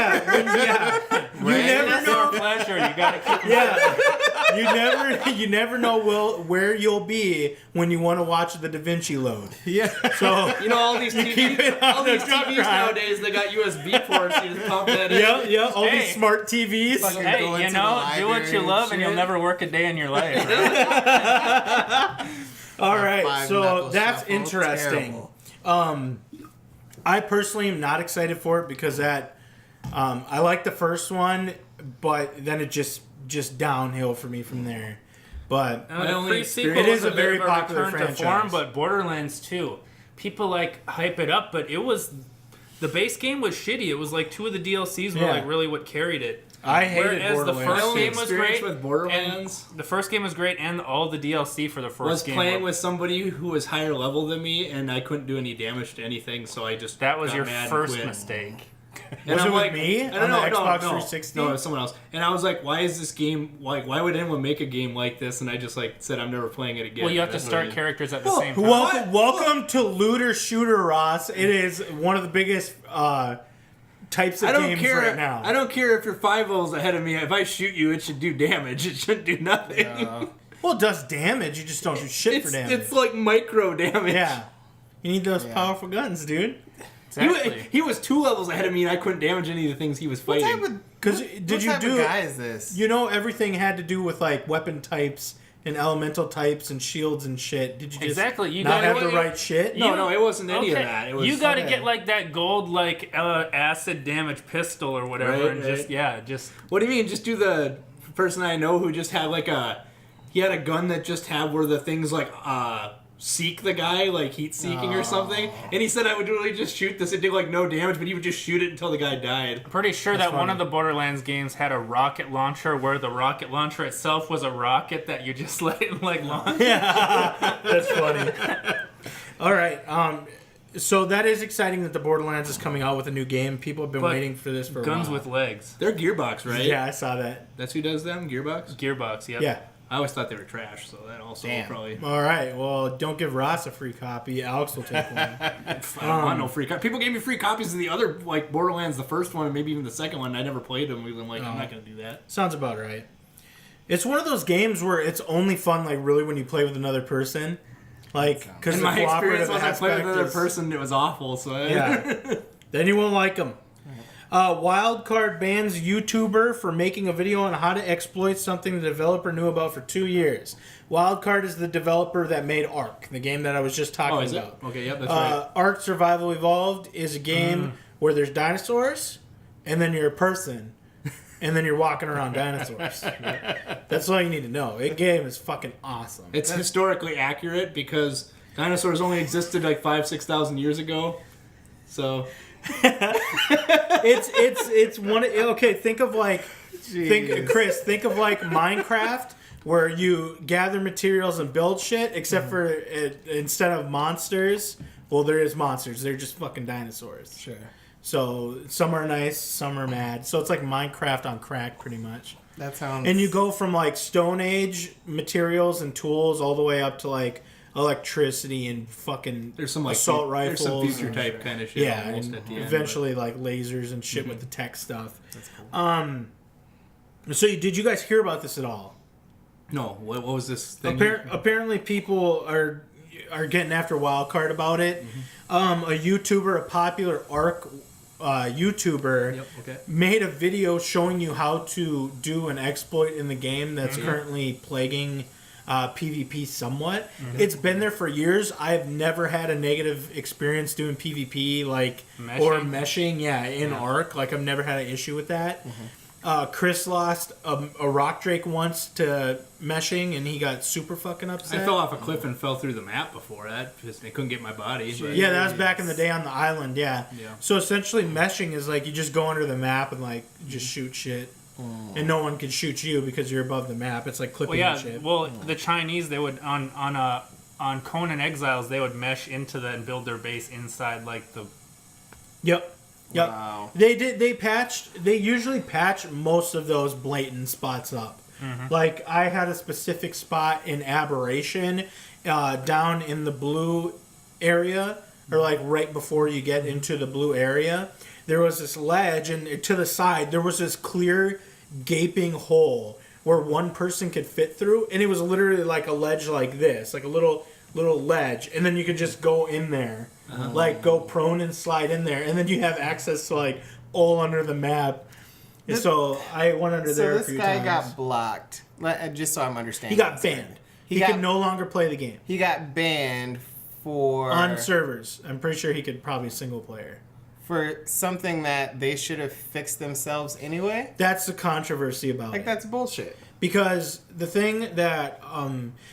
never It's your know. pleasure. You gotta keep. Yeah, you never know where you'll be when you want to watch the Da Vinci load. yeah. So You know all these keep it on all the these truck TVs drive. nowadays they got USB ports. You just pop that in. yeah, all Hey. these smart TVs. Fucking go Hey, you into the know, do what library you and love, and you'll shit. never work a day in your life. Right? All right, Five so knuckle that's shuffle. interesting. Terrible. I personally am not excited for it because I like the first one, but then it just downhill for me from there. But it is a very popular franchise. Form, but Borderlands 2, people like hype it up, but the base game was shitty. It was like 2 of the DLCs were like really what carried it. I hated Borderlands. The first game was great. With Borderlands, the first game was great, and all the DLC for the first game. Was playing with somebody who was higher level than me, and I couldn't do any damage to anything, so I just that was got your mad first and mistake. And was it with me? I don't know, Xbox 360? No, it was someone else. And I was like, why is this game, like, why would anyone make a game like this? And I just, like, said, I'm never playing it again. Well, you have to start characters at the same time. Welcome to Looter Shooter, Ross. It is one of the biggest types of games right now. I don't care if you're 5 levels ahead of me. If I shoot you, it should do damage. It shouldn't do nothing. Well, it does damage. You just don't do shit for damage. It's like micro damage. Yeah. You need those powerful guns, dude. Exactly. He was 2 levels ahead of me, and I couldn't damage any of the things he was fighting. What type of guy is this? You know, everything had to do with like weapon types and elemental types and shields and shit. Did you just You not gotta have the right shit? No, it wasn't any of that. It was, you got to get like that gold like acid damage pistol or whatever, and just. What do you mean? Just do the person I know who just had like he had a gun that just had where the things like seek the guy, like heat seeking or something, and he said I would really just shoot this. It did like no damage, but he would just shoot it until the guy died. I'm pretty sure that one of the Borderlands games had a rocket launcher where the rocket launcher itself was a rocket that you just let it like launch. Yeah, that's funny. All right, so that is exciting that the Borderlands is coming out with a new game. People have been waiting for this for a while. Guns with legs. They're Gearbox, right? Yeah, I saw that. That's who does them? Gearbox? Gearbox, yep. Yeah. I always thought they were trash, so that also probably... All right, well, don't give Ross a free copy. Alex will take one. I don't want no free copy. People gave me free copies of the other, like, Borderlands, the first one, and maybe even the second one. I never played them. I'm like, I'm not going to do that. Sounds about right. It's one of those games where it's only fun, like, really when you play with another person. Like, because my experience was I played with another person, it was awful, so... Yeah. Then you won't like them. Wildcard bans YouTuber for making a video on how to exploit something the developer knew about for 2 years. Wildcard is the developer that made Ark, the game that I was just talking about. Okay, yep, that's right. Ark Survival Evolved is a game where there's dinosaurs, and then you're a person, and then you're walking around dinosaurs. That's all you need to know. That game is fucking awesome. It's historically accurate because dinosaurs only existed like 5,000-6,000 years ago. So... it's one. Okay, think of like, think of like Minecraft, where you gather materials and build shit. Except for instead of monsters, well, there is monsters. They're just fucking dinosaurs. Sure. So some are nice, some are mad. So it's like Minecraft on crack, pretty much. That sounds. And you go from like Stone Age materials and tools all the way up to like electricity and fucking there's some like assault rifles. There's some future type kind of shit. Yeah, almost and at the end, eventually like lasers and shit with the tech stuff. That's cool. So did you guys hear about this at all? No, what was this thing? Apparently, people are getting after Wildcard about it. A YouTuber, a popular Ark YouTuber, made a video showing you how to do an exploit in the game that's currently plaguing PvP somewhat. It's been there for years. I've never had a negative experience doing PvP or meshing. In Ark. Like I've never had an issue with that. Chris lost a rock drake once to meshing, and he got super fucking upset. I fell off a cliff and fell through the map before that because they couldn't get my body. But yeah, that was back in the day on the island. Yeah. So essentially, meshing is like you just go under the map and like just shoot shit. And no one can shoot you because you're above the map. It's like clipping shit. Well, the Chinese, they would on Conan Exiles, they would mesh into that and build their base inside like the. Yep. Wow. They usually patch most of those blatant spots up. Like I had a specific spot in Aberration, down in the blue area, or like right before you get into the blue area. There was this ledge, and to the side, there was this clear, gaping hole where one person could fit through, and it was literally like a ledge like this, like a little ledge, and then you could just go in there, like go prone and slide in there, and then you have access to like all under the map. And so I went under there a few times. So this guy got blocked, just so I'm understanding. He got banned. He could no longer play the game. He got banned for on servers. I'm pretty sure he could probably single player. for something that they should have fixed themselves anyway. That's the controversy about Like it. that's bullshit. Because the thing that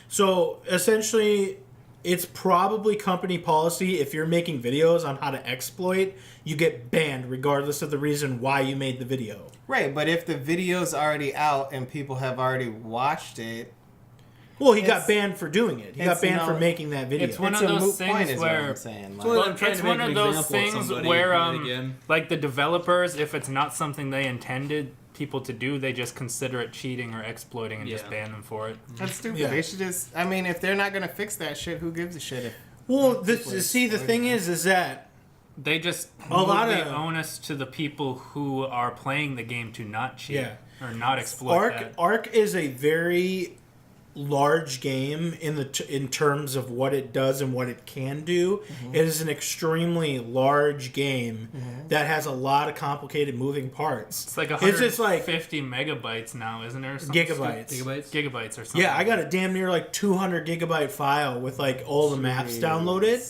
so essentially it's probably company policy, if you're making videos on how to exploit, you get banned regardless of the reason why you made the video. Right, but if the video's already out and people have already watched it, Well, he got banned for doing it. He got it's banned for no- making that video. It's one it's of a those moot things point is where- what I'm saying. Well, Like, I'm trying It's to make one an of those example of things somebody where, doing it again. like the developers, if it's not something they intended people to do, they just consider it cheating or exploiting and just ban them for it. that's stupid. Yeah. They should just. I mean, if they're not gonna fix that shit, who gives a shit? If Well, see, the thing is that They just A lot move of- the onus to the people who are playing the game to not cheat Yeah. or not exploit that. Ark is a very large game in terms of what it does and what it can do. Mm-hmm. It is an extremely large game that has a lot of complicated moving parts. It's like It's 150 just like megabytes now, isn't there? Or something gigabytes. Gigabytes or something. Yeah, I got a damn near like 200 gigabyte file with like all the maps downloaded.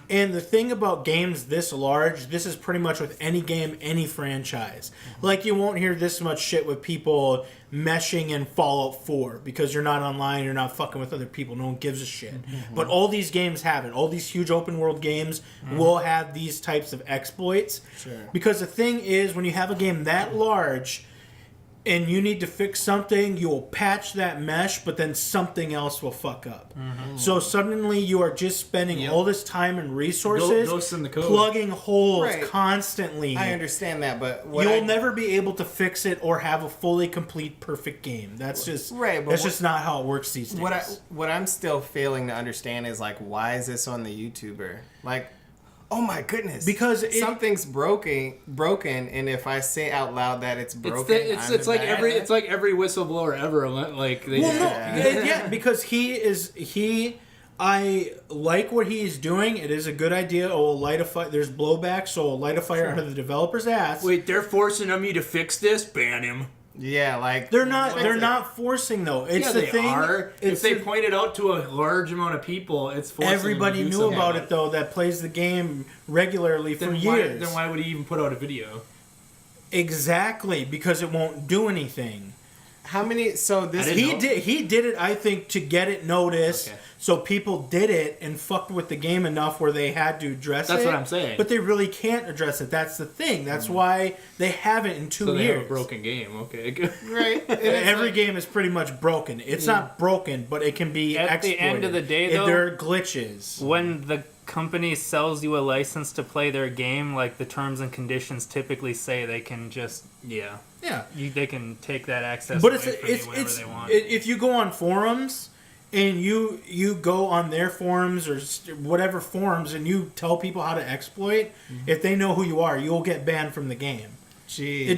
And the thing about games this large, this is pretty much with any game, any franchise. Like you won't hear this much shit with people meshing in Fallout 4 because you're not online, you're not fucking with other people, no one gives a shit. But all these games have it. All these huge open world games will have these types of exploits. Sure. Because the thing is, when you have a game that large and you need to fix something, you will patch that mesh, but then something else will fuck up. So suddenly you are just spending all this time and resources Ghosts in the code. plugging holes Right. constantly. I understand that, but what You'll never be able to fix it or have a fully complete perfect game. That's just Right, but that's what- just not how it works these days. what I'm still failing to understand is like, why is this on the YouTuber? Like, oh my goodness, Because something's broken, and if I say out loud that it's broken, It's I'm it's the like bad every guy? it's like every whistleblower ever. Like they Well, just, no, yeah, because I like what he's doing. It is a good idea. It will light a fire. There's blowback, so it'll light a fire under the developer's ass. wait, they're forcing me to fix this. Ban him. yeah, like They're not. what They're is it? not forcing though. It's Yeah, the they thing. are. If It's they the- point it out to a large amount of people, it's forcing everybody them to do knew something. about it though. That plays the game regularly for Then years. then why would he even put out a video? Exactly, because it won't do anything. How many? So this I didn't know. He did it, I think, to get it noticed. Okay. So people did it and fucked with the game enough where they had to address it. That's what I'm saying. But they really can't address it. That's the thing. That's Mm-hmm. why they haven't in 2 So they years. have a broken game. Okay, good. right? And it's Every like- game is pretty much broken. It's not broken, but it can be At the exploited. end of the day, If though- there are glitches. When the company sells you a license to play their game, like the terms and conditions typically say they can just Yeah. Yeah. they can take that access But away it's from you it's whenever it's they want. if you go on forums and you go on their forums or whatever forums and you tell people how to exploit, if they know who you are, you'll get banned from the game. Jeez. It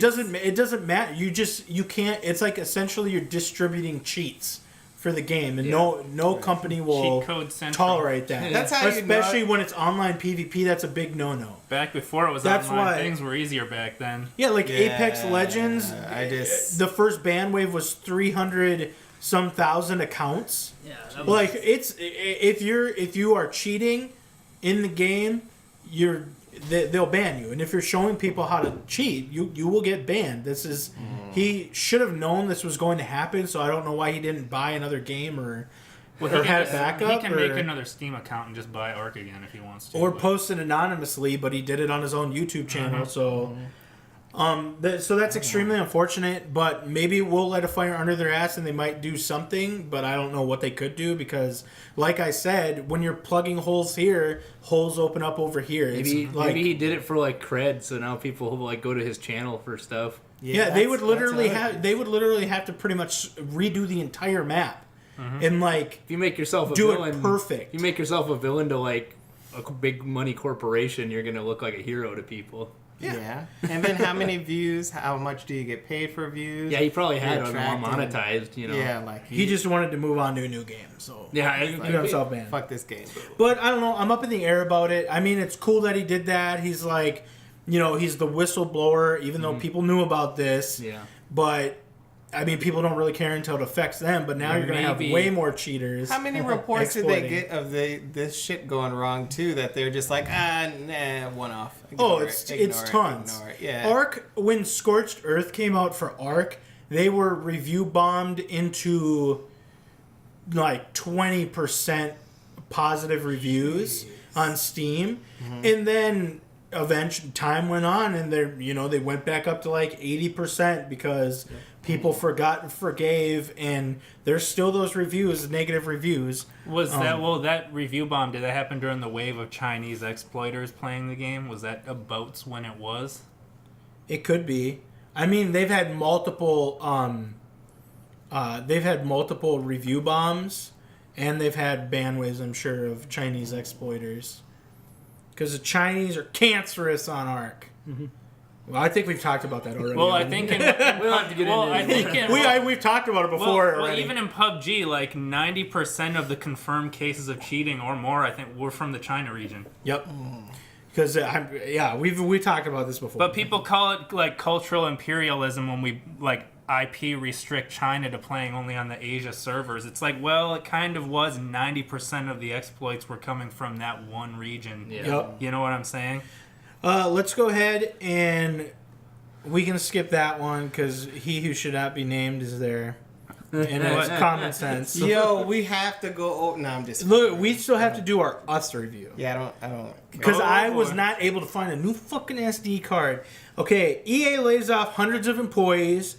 doesn't matter. You can't. It's like essentially you're distributing cheats for the game, and no company will Cheat code central. tolerate that. That's how you know- especially when it's online PvP. That's a big no. Back before it was That's online, why- things were easier back then. Yeah, like Apex Yeah, Legends. I just- the first ban wave was 300 some thousand accounts. Yeah. Like it's if you are cheating in the game, they'll ban you. And if you're showing people how to cheat, you will get banned. This is he should have known this was going to happen. So I don't know why he didn't buy another game or Well, had it backup. He can make or- another Steam account and just buy Ark again if he wants to. or but- post it anonymously, but he did it on his own YouTube channel. So, so that's extremely unfortunate. But maybe we'll light a fire under their ass, and they might do something. But I don't know what they could do because, like I said, when you're plugging holes here, holes open up over here. Maybe he did it for like cred, so now people will like go to his channel for stuff. yeah, they would that's literally other have they would literally have to pretty much redo the entire map, and like If you make yourself a do villain, it perfect. If you make yourself a villain to like a big money corporation, you're gonna look like a hero to people. Yeah. And then how many views? How much do you get paid for views? Yeah, he probably had You're it all attracting- monetized, you know. Yeah, like He just wanted to move on to a new game, so Yeah, he got himself banned. fuck this game. But I don't know. I'm up in the air about it. I mean, it's cool that he did that. He's like, he's the whistleblower, even though people knew about this. Yeah. But I mean, people don't really care until it affects them, but now you're going to have way more cheaters. How many reports did exploiting. they get of this shit going wrong too? That they're just like, nah, one off. It's tons. Yeah. Ark, when Scorched Earth came out for Ark, they were review bombed into like 20% positive reviews on Steam, and then eventually time went on, and they went back up to like 80% because people forgot and forgave, and there's still those reviews, negative reviews. Was that review bomb, did that happen during the wave of Chinese exploiters playing the game? Was that about when it was? It could be. I mean, they've had multiple review bombs, and they've had ban waves, I'm sure, of Chinese exploiters. Because the Chinese are cancerous on Ark. Mm-hmm. Well, I think we've talked about that already. Well, I think in, we don't have to get into it. We've talked about it before. Well, even in PUBG, like 90% of the confirmed cases of cheating or more, I think, were from the China region. Yep. Because we talked about this before. But people call it like cultural imperialism when we like IP restrict China to playing only on the Asia servers. It's like, well, it kind of was. 90% of the exploits were coming from that one region. Yeah. Yep. You know what I'm saying? Let's go ahead and we can skip that one because he who should not be named is there. And it's common sense. Yo, we have to go. No, I'm just. Look, we still have to do our Us review. Yeah, I don't. Because I was not able to find a new fucking SD card. Okay, EA lays off hundreds of employees,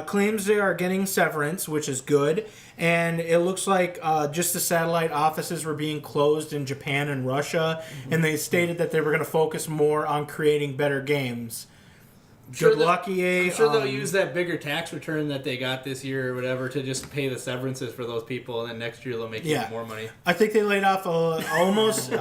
claims they are getting severance, which is good, and it looks like just the satellite offices were being closed in Japan and Russia, and they stated that they were going to focus more on creating better games. Good luck, EA. I'm sure they'll use that bigger tax return that they got this year or whatever to just pay the severances for those people, and then next year they'll make even more money. I think they laid off almost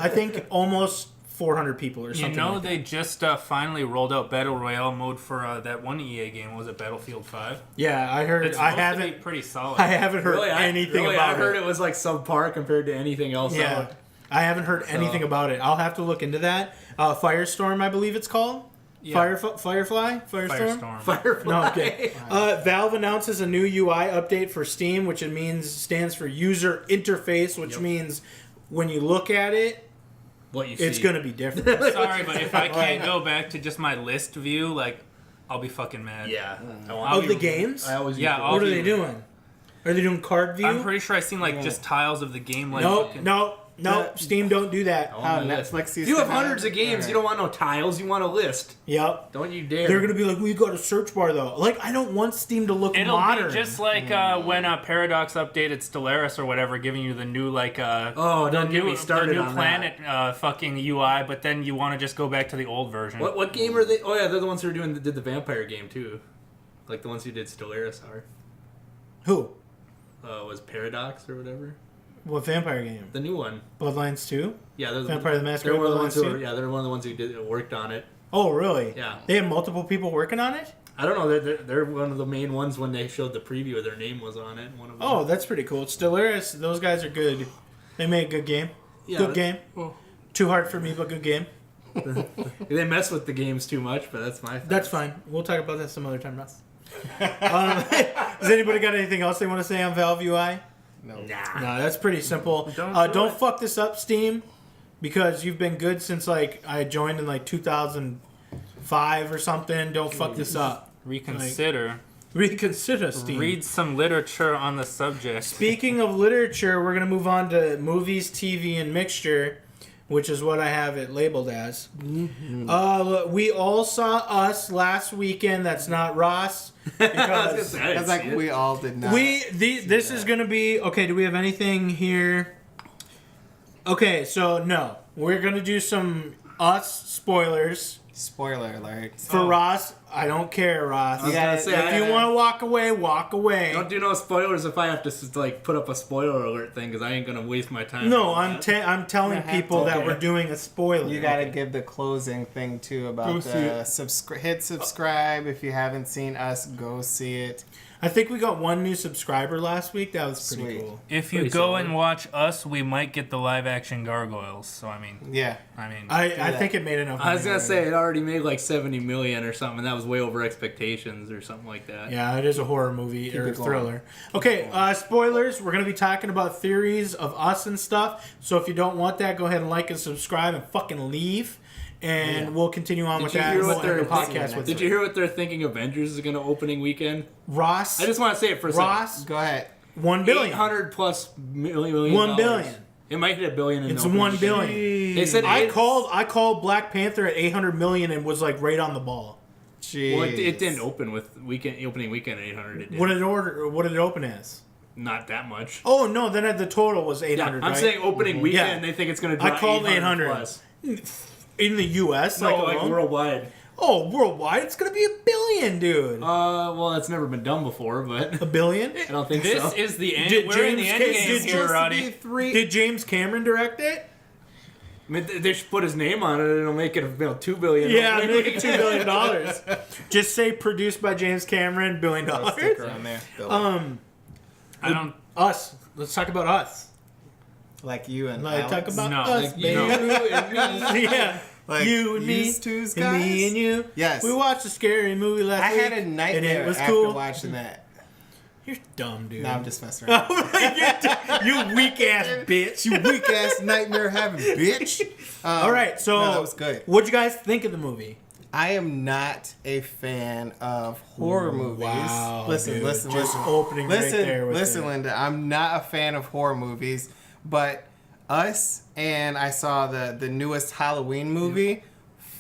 400 people or something. You know, like they just finally rolled out Battle Royale mode for that one EA game. Was it Battlefield 5? Yeah, I heard. It's I supposed to be haven't. pretty solid. I haven't heard anything about it. I heard it was like subpar compared to anything else. Yeah, out. I haven't heard anything about it. I'll have to look into that. Firestorm, I believe it's called. Yeah. Firestorm? Firestorm. No, okay. Valve announces a new UI update for Steam, which it means stands for user interface, which means when you look at it, it's going to be different. Sorry, but if I can't go back to just my list view, like, I'll be fucking mad. Yeah. Of the games? I always what are they doing? Are they doing card view? I'm pretty sure I've seen like just tiles of the game. Like Nope. Steam don't do that. Netflix if you have hundreds of games, you don't want no tiles. You want a list. Yep. Don't you dare. They're gonna be like, we got a search bar though. Like, I don't want Steam to look modern. Be just like when Paradox updated Stellaris or whatever, giving you the new like don't get me started the new on planet fucking UI, but then you want to just go back to the old version. What game are they? Oh yeah, they're the ones who did the vampire game too, like the ones who did Stellaris are. Who? Was Paradox or whatever. What vampire game? The new one. Bloodlines 2? Yeah, they're Vampire the Masquerade. They're one of the ones who. 2? Yeah, they're one of the ones who worked on it. Oh, really? Yeah. They have multiple people working on it? I don't know. They're one of the main ones when they showed the preview. Their name was on it. One of them. Oh, that's pretty cool. Stellaris, those guys are good. They made a good game. Yeah, good game. Too hard for me, but good game. They mess with the games too much, but that's my thoughts. That's fine. We'll talk about that some other time, Russ. Has anybody got anything else they want to say on Valve UI? No. No, that's pretty simple. Don't fuck this up, Steam, because you've been good since like I joined in like 2005 or something. Don't fuck this up. Reconsider, Steam. Read some literature on the subject. Speaking of literature, we're gonna move on to movies, TV, and mixture, which is what I have it labeled as. Mm-hmm. We all saw Us last weekend. That's not Ross. Because it's like we all did not. This is going to be... Okay, do we have anything here? Okay, so no. We're going to do some Us spoilers. Spoiler alert. For Ross, I don't care, Ross. If you want to walk away, walk away. Don't do no spoilers if I have to like put up a spoiler alert thing, because I ain't gonna waste my time. No, I'm telling people that we're doing a spoiler. You gotta give the closing thing too about hit subscribe if you haven't seen Us. Go see it. I think we got one new subscriber last week. That was pretty Sweet. cool. If you Pretty go solid. and watch us, we might get the live action gargoyles. So I mean, Yeah. I think it made enough money. I was gonna already. say it already made like 70 million or something. And that was way over expectations or something like that. Yeah, it is a horror movie or a it going. thriller. Okay, spoilers. We're going to be talking about theories of us and stuff. So if you don't want that, go ahead and like and subscribe and fucking leave. And we'll continue on with you that. hear And what we'll end the they're podcast with Did you hear what they're thinking Avengers is going to opening weekend? Ross? I just want to say it for a second. Ross, Go ahead. 1 billion. 800 plus million. 1 billion. It might hit a billion. In It's opening 1 weekend. billion. They said I called Black Panther at 800 million and was like right on the ball. Jeez. Well, it didn't open with opening weekend at 800. It did. What did it open as? Not that much. Oh no, then the total was Yeah, 800. I'm right? saying opening weekend. Yeah. They think it's going to I drop. called 800 plus. in the U.S. No, like, like alone? worldwide. Oh, worldwide, it's gonna be $1 billion, dude. Well, that's never been done before, but $1 billion? I don't think this so. is the end. Did We're in the James end Ca- game did here, James Roddy. Did James Cameron direct it? I mean, they should put his name on it, and it'll make it $2 billion. Yeah, make it $2 billion. Just say produced by James Cameron, $1 billion. Sticker on there. I don't. Us. Let's talk about us. Like you and Like, talk Alex. about No, us, like, baby. You and me. Yeah. Like you and me, yous twos and me guys? and you. Yes. We watched a scary movie last I week. had a and nightmare it was after cool. watching that. You're dumb, dude. No, I'm just messing around. You weak ass bitch. You weak ass nightmare having bitch. All right, so No, that was good. what'd you guys think of the movie? I am not a fan of horror movies. Wow, Listen, dude. listen, Just listen. opening right listen, there with listen, it. Linda. I'm not a fan of horror movies, but Us and I saw the newest Halloween movie.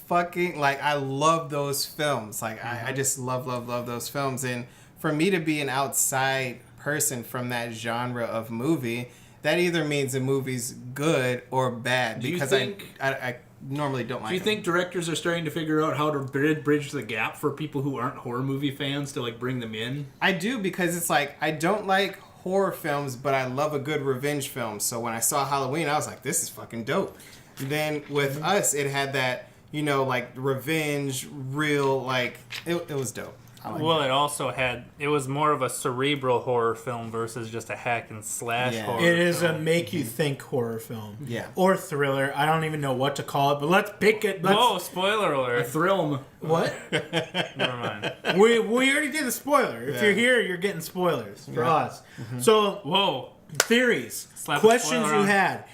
Fucking like I love those films. Like I just love those films. And for me to be an outside person from that genre of movie, that either means the movie's good or bad. Do you Because think- I normally don't like. Do you them. think directors are starting to figure out how to bridge the gap for people who aren't horror movie fans to like bring them in? I do, because it's like I don't like horror films, but I love a good revenge film. So when I saw Halloween, I was like, this is fucking dope. Then with Us, it had that, you know, like revenge, real, like it was dope. I like Well, it was more of a cerebral horror film versus just a hack and slash Yeah. horror. It is a film. make you think horror film. Yeah. Or thriller. I don't even know what to call it, but let's pick it. Let's, Whoa! Spoiler alert. Thrill 'em. What? Never mind. we already did the spoiler. If Yeah. you're here, you're getting spoilers for Yeah. us. So, Whoa! theories, Slap a questions spoiler you on. had.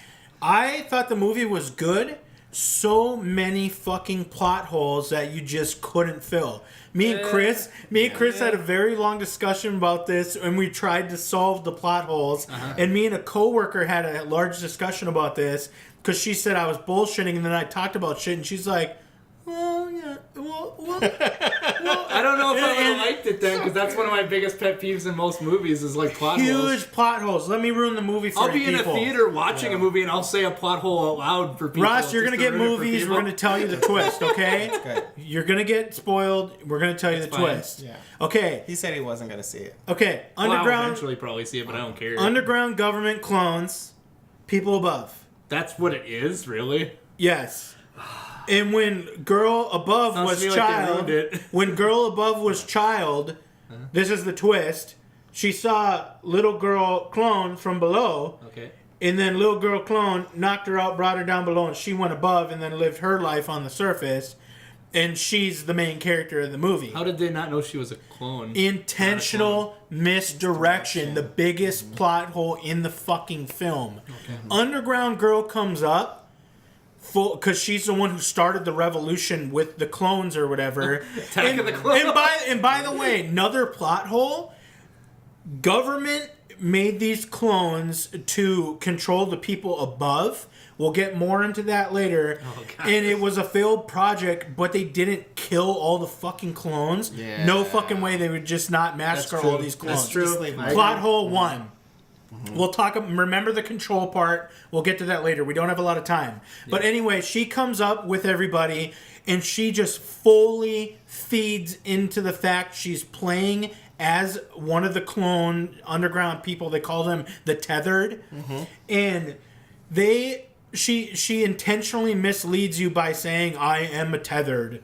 I thought the movie was good. So many fucking plot holes that you just couldn't fill. Me and Chris had a very long discussion about this, and we tried to solve the plot holes. And me and a coworker had a large discussion about this because she said I was bullshitting, and then I talked about shit, and she's like, "Well, yeah, well." I don't know if I would have liked it then, because that's one of my biggest pet peeves in most movies is like plot Huge holes. plot holes. Let me ruin the movie for I'll you be in people. a theater watching a movie and I'll say a plot hole out loud for people. Ross, you're just gonna get ruin it for movies. people. We're gonna tell you the twist, okay? Good. You're gonna get spoiled. We're gonna tell you the fine. twist. Yeah. Okay. He said he wasn't gonna see it. Okay. Well, I'll Underground. eventually probably see it, but I don't care. Underground government clones. People above. That's what it is, really. Yes. And when girl above Sounds was to me like they child, ruined it. when girl above was child, this is the twist. She saw little girl clone from below. Okay. And then little girl clone knocked her out, brought her down below, and she went above and then lived her life on the surface. And she's the main character of the movie. How did they not know she was a clone? Intentional misdirection. The biggest plot hole in the fucking film. Underground girl comes up. Because she's the one who started the revolution with the clones or whatever. Attack of the Clones. And by the way, another plot hole. Government made these clones to control the people above. We'll get more into that later. Oh, God. And it was a failed project, but they didn't kill all the fucking clones. Yeah. No fucking way they would just not massacre That's true. all these clones. That's true. Just leave them. Plot hole 1. We'll talk. Remember the control part. We'll get to that later. We don't have a lot of time. But anyway, she comes up with everybody, and she just fully feeds into the fact she's playing as one of the clone underground people. They call them the tethered, and she intentionally misleads you by saying, "I am a tethered."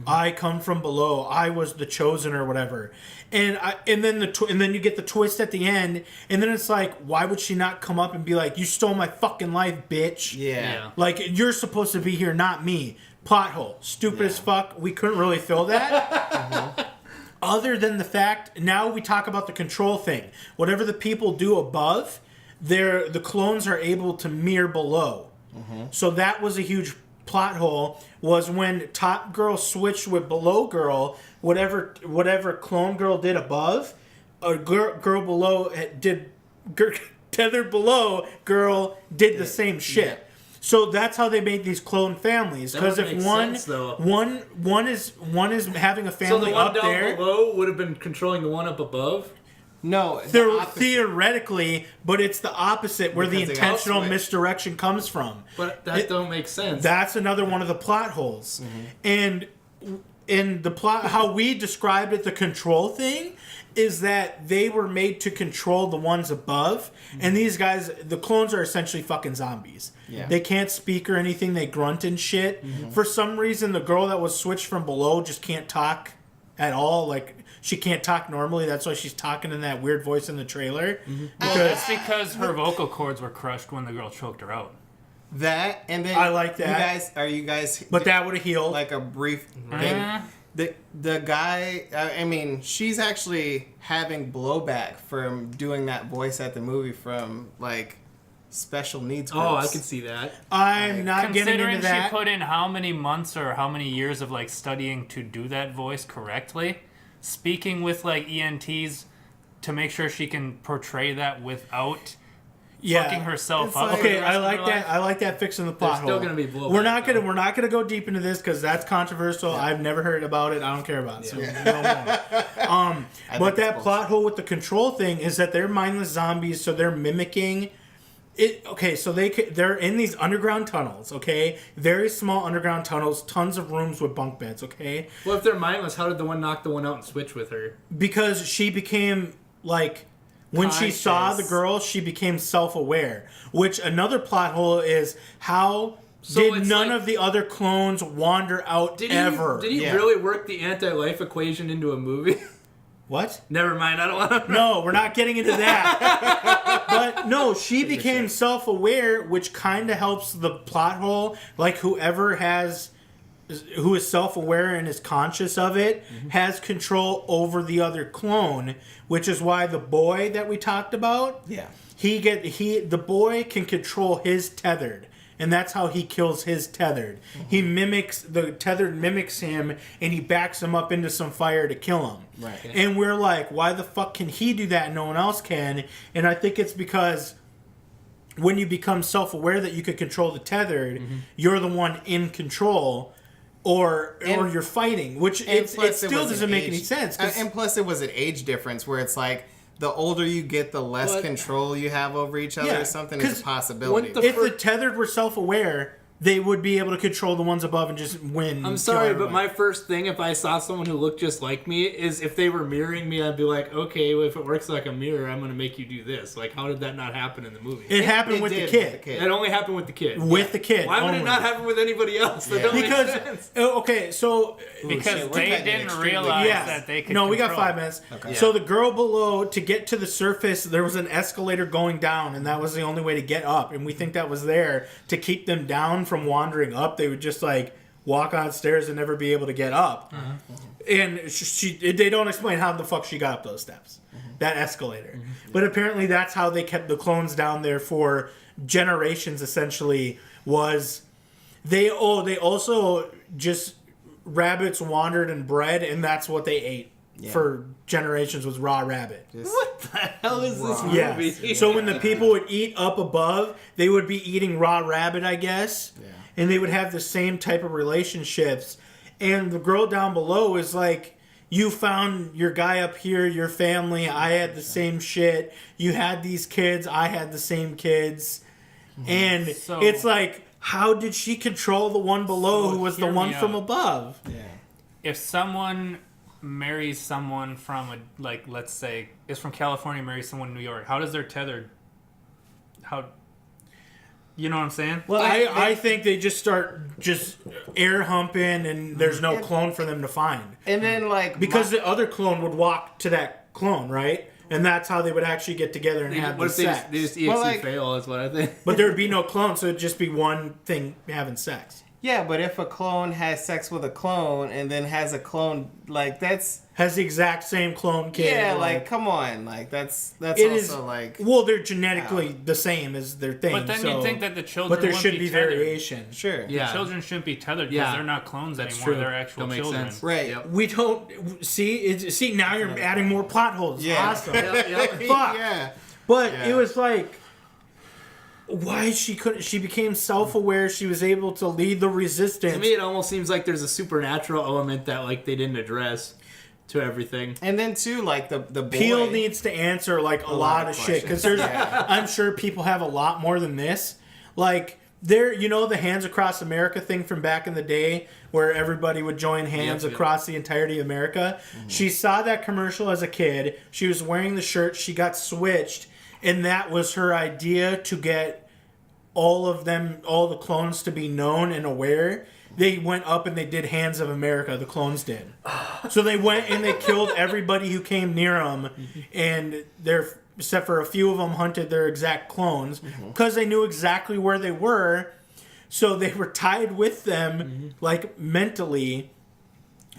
I come from below. I was the chosen or whatever. And then you get the twist at the end, and then it's like, why would she not come up and be like, you stole my fucking life, bitch? Yeah. Like, you're supposed to be here, not me. Plot hole. Stupid as fuck. We couldn't really fill that. Other than the fact, now we talk about the control thing. Whatever the people do above, the clones are able to mirror below. So that was a huge plot hole, was when top girl switched with below girl, whatever clone girl did above, a girl below tethered below girl did the same shit. Yeah. So that's how they made these clone families. Because if one is having a So family the one up down there, below would have been controlling the one up above? No, theoretically, but it's the opposite where the Because they intentional switch. misdirection comes from. But that don't make sense. That's another one of the plot holes. And in the plot, how we described it, the control thing, is that they were made to control the ones above. And these guys, the clones are essentially fucking zombies. Yeah. They can't speak or anything. They grunt and shit. For some reason, the girl that was switched from below just can't talk at all. Like, she can't talk normally. That's why she's talking in that weird voice in the trailer. Well, that's because her vocal cords were crushed when the girl choked her out. that, and then I like that. Are you guys? But that would have healed. Like a brief thing. The guy, I mean, she's actually having blowback from doing that voice at the movie from like special needs groups. Oh, I can see that. I'm not getting Considering into she that. put in how many months or how many years of like studying to do that voice correctly, speaking with like ENTs to make sure she can portray that without fucking herself It's up. like- for the Okay, rest I of like her that. life. I like that fixing the plot There's still hole. gonna be blowback, We're not though. gonna go deep into this because that's controversial. I've never heard about it. I don't care about it. So no more. But that plot hole with the control thing is that they're mindless zombies, so they're mimicking it. Okay, so they're in these underground tunnels. Okay, very small underground tunnels, tons of rooms with bunk beds. Okay, Well, if they're mindless, how did the one knock the one out and switch with her? because she became like. When she saw the Conscious. girl, she became self-aware. Which another plot hole is how did it's none like- of the other clones wander out ever? Did he Yeah. really work the anti-life equation into a movie? What? Never mind. I don't want to. No, we're not getting into that. But no, she became self-aware, which kind of helps the plot hole. Like who is self-aware and is conscious of it has control over the other clone, which is why the boy that we talked about, Yeah. the boy can control his tethered, and that's how he kills his tethered. He mimics the tethered mimics him, and he backs him up into some fire to kill him. Right. And we're like, why the fuck can he do that and no one else can? And I think it's because when you become self-aware that you could control the tethered, you're the one in control. Or you're fighting, which it still doesn't make any sense. And plus, it was an age difference where it's like the older you get, the less But- control you have over each other. Yeah, Or something 'cause is a possibility. when if the tethered were self-aware, they would be able to control the ones above and just win. I'm sorry, but my first thing, if I saw someone who looked just like me, is if they were mirroring me, I'd be like, okay, well, if it works like a mirror, I'm going to make you do this. Like, how did that not happen in the movie? It happened with the did kid. It only happened with the kid. With the kid. Why would only. it not happen with anybody else? That Yeah. don't make Because sense. okay, so Because shit, we're they cutting it didn't extremely realize yeah, that they could no, we got control. 5 minutes. Okay. So the girl below, to get to the surface, there was an escalator going down, and that was the only way to get up. And we think that was there to keep them down from wandering up. They would just like walk on stairs and never be able to get up. And they don't explain how the fuck she got up those steps, that escalator. But apparently that's how they kept the clones down there for generations. Essentially, was they also just rabbits wandered and bred, and that's what they ate for generations, was raw rabbit. What the hell is this Yeah. movie? So when the people would eat up above, they would be eating raw rabbit, I guess. Yeah. And they would have the same type of relationships. And the girl down below is like, you found your guy up here, your family, I had the same shit. You had these kids, I had the same kids. And So- it's like, how did she control the one below So who was the hear me one from out. above? Yeah. If someone marries someone from let's say is from California, marries someone in New York, how does their tethered You know what I'm saying? Well, I think they just start just air humping, and there's no clone for them to find. And then like Because the other clone would walk to that clone, right? And that's how they would actually get together and have the sex. They just EXE fail, is what I think. But there would be no clone, so it'd just be one thing having sex. yeah, but if a clone has sex with a clone and then has a clone, like that's Has the exact same clone kid. yeah, like come on, like that's it also is, like well, they're genetically the same as their thing. But then so, you'd think that the children but there wouldn't should be tethered. variation. sure. Yeah. The children shouldn't be tethered because Yeah. they're not clones That's anymore. true. They're actual Don't make children. sense. Right. Yep. We don't see now you're adding more plot holes. Yeah. Awesome. Yep. Fuck. Yeah. But Yeah. it was like, why she became self-aware. She was able to lead the resistance. To me, it almost seems like there's a supernatural element that like they didn't address to everything. And then too, like the boy. Peel needs to answer like a lot of shit because there's Yeah. I'm sure people have a lot more than this. Like there, the Hands Across America thing from back in the day where everybody would join hands Yep. across the entirety of America. She saw that commercial as a kid. She was wearing the shirt. She got switched, and that was her idea to get all the clones to be known and aware. They went up and they did Hands of America. The clones did. So they went and they killed everybody who came near them, and except for a few of them hunted their exact clones because they knew exactly where they were. So they were tied with them, like mentally.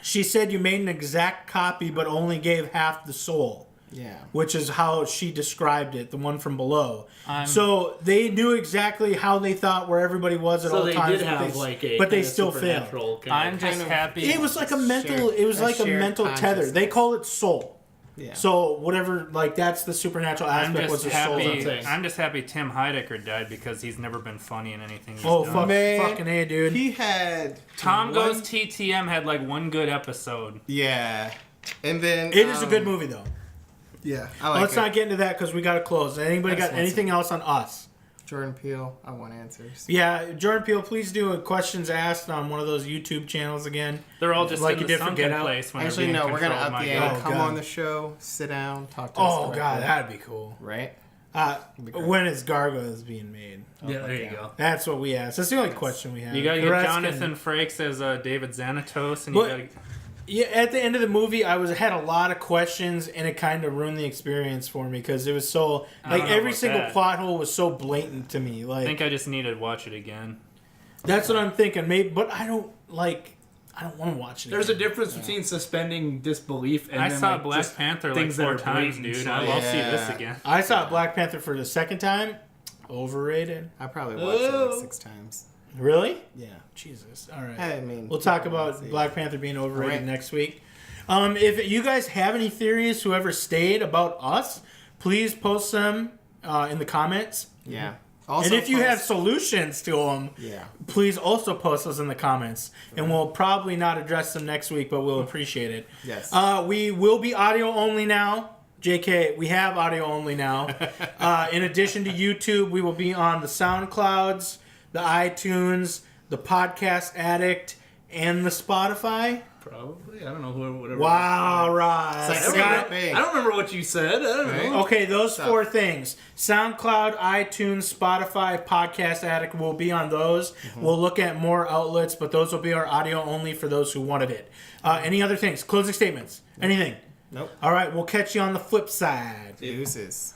She said you made an exact copy, but only gave half the soul. Yeah. Which is how she described it, the one from below. So they knew exactly how they thought where everybody was at So all they times, did have like a but they kinda still failed. supernatural kind I'm of- just happy. It was like a mental. shared- It was a like a shared mental tether. consciousness. They call it soul. Yeah. So whatever, like that's the supernatural I'm aspect. Was just the soul happy. thing. I'm just happy Tim Heidecker died because he's never been funny in anything. He's Oh done. fucking A, dude. He had Tom one- Goes TTM had like one good episode. Yeah. And then It is a good movie though. Yeah. I like Let's it. not get into that because we got to close. Anybody That's got anything else on us? Jordan Peele, I want answers. Yeah, Jordan Peele, please do a questions asked on one of those YouTube channels again. They're all just Like in you the did for sunken Get Out? place when Actually, they're no, being we're gonna controlled up by the God. ante. Oh, Come God. on the show, sit down, talk to us. Oh god, directly. that'd be cool. Right? When is Gargoyles being made? Yeah, there you go. That's what we asked. That's the only question we have. You gotta The get rest Jonathan Frakes as David Xanatos, and you But- gotta. Yeah, at the end of the movie, I had a lot of questions, and it kind of ruined the experience for me because it was so I don't like know every about single that. plot hole was so blatant to me. I Like think I just need to watch it again. that's what I'm thinking. Maybe, but I don't want to watch it. There's a again. difference between suspending disbelief and I then, saw like, Black just Panther like things that 4 are times, blatant dude. shit. I'll see Yeah. this again. I saw Black Panther for the second time. Overrated. I probably watched it like 6 times. Really? Yeah. Jesus. All right. I mean, We'll talk about Black Panther being overrated Right. next week. If you guys have any theories, whoever stayed about us, please post them in the comments. Yeah. Also, And if you post- have solutions to them, yeah. please also post those in the comments. And we'll probably not address them next week, but we'll appreciate it. Yes. We will be audio only now. JK, we have audio only now. In addition to YouTube, we will be on the SoundClouds, the iTunes, the Podcast Addict, and the Spotify. Probably. I don't know who. Whatever. Wow, right. It's like Scott- big. I don't remember what you said. I don't know. Okay, those 4 things. SoundCloud, iTunes, Spotify, Podcast Addict will be on those. We'll look at more outlets, but those will be our audio only for those who wanted it. Any other things? Closing statements? Anything? Nope. All right, we'll catch you on the flip side. Deuces.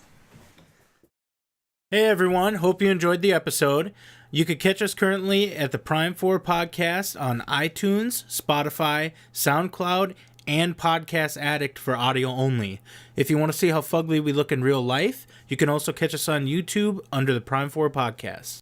Hey everyone, hope you enjoyed the episode. You could catch us currently at the Prime 4 Podcast on iTunes, Spotify, SoundCloud, and Podcast Addict for audio only. If you want to see how fugly we look in real life, you can also catch us on YouTube under the Prime 4 Podcast.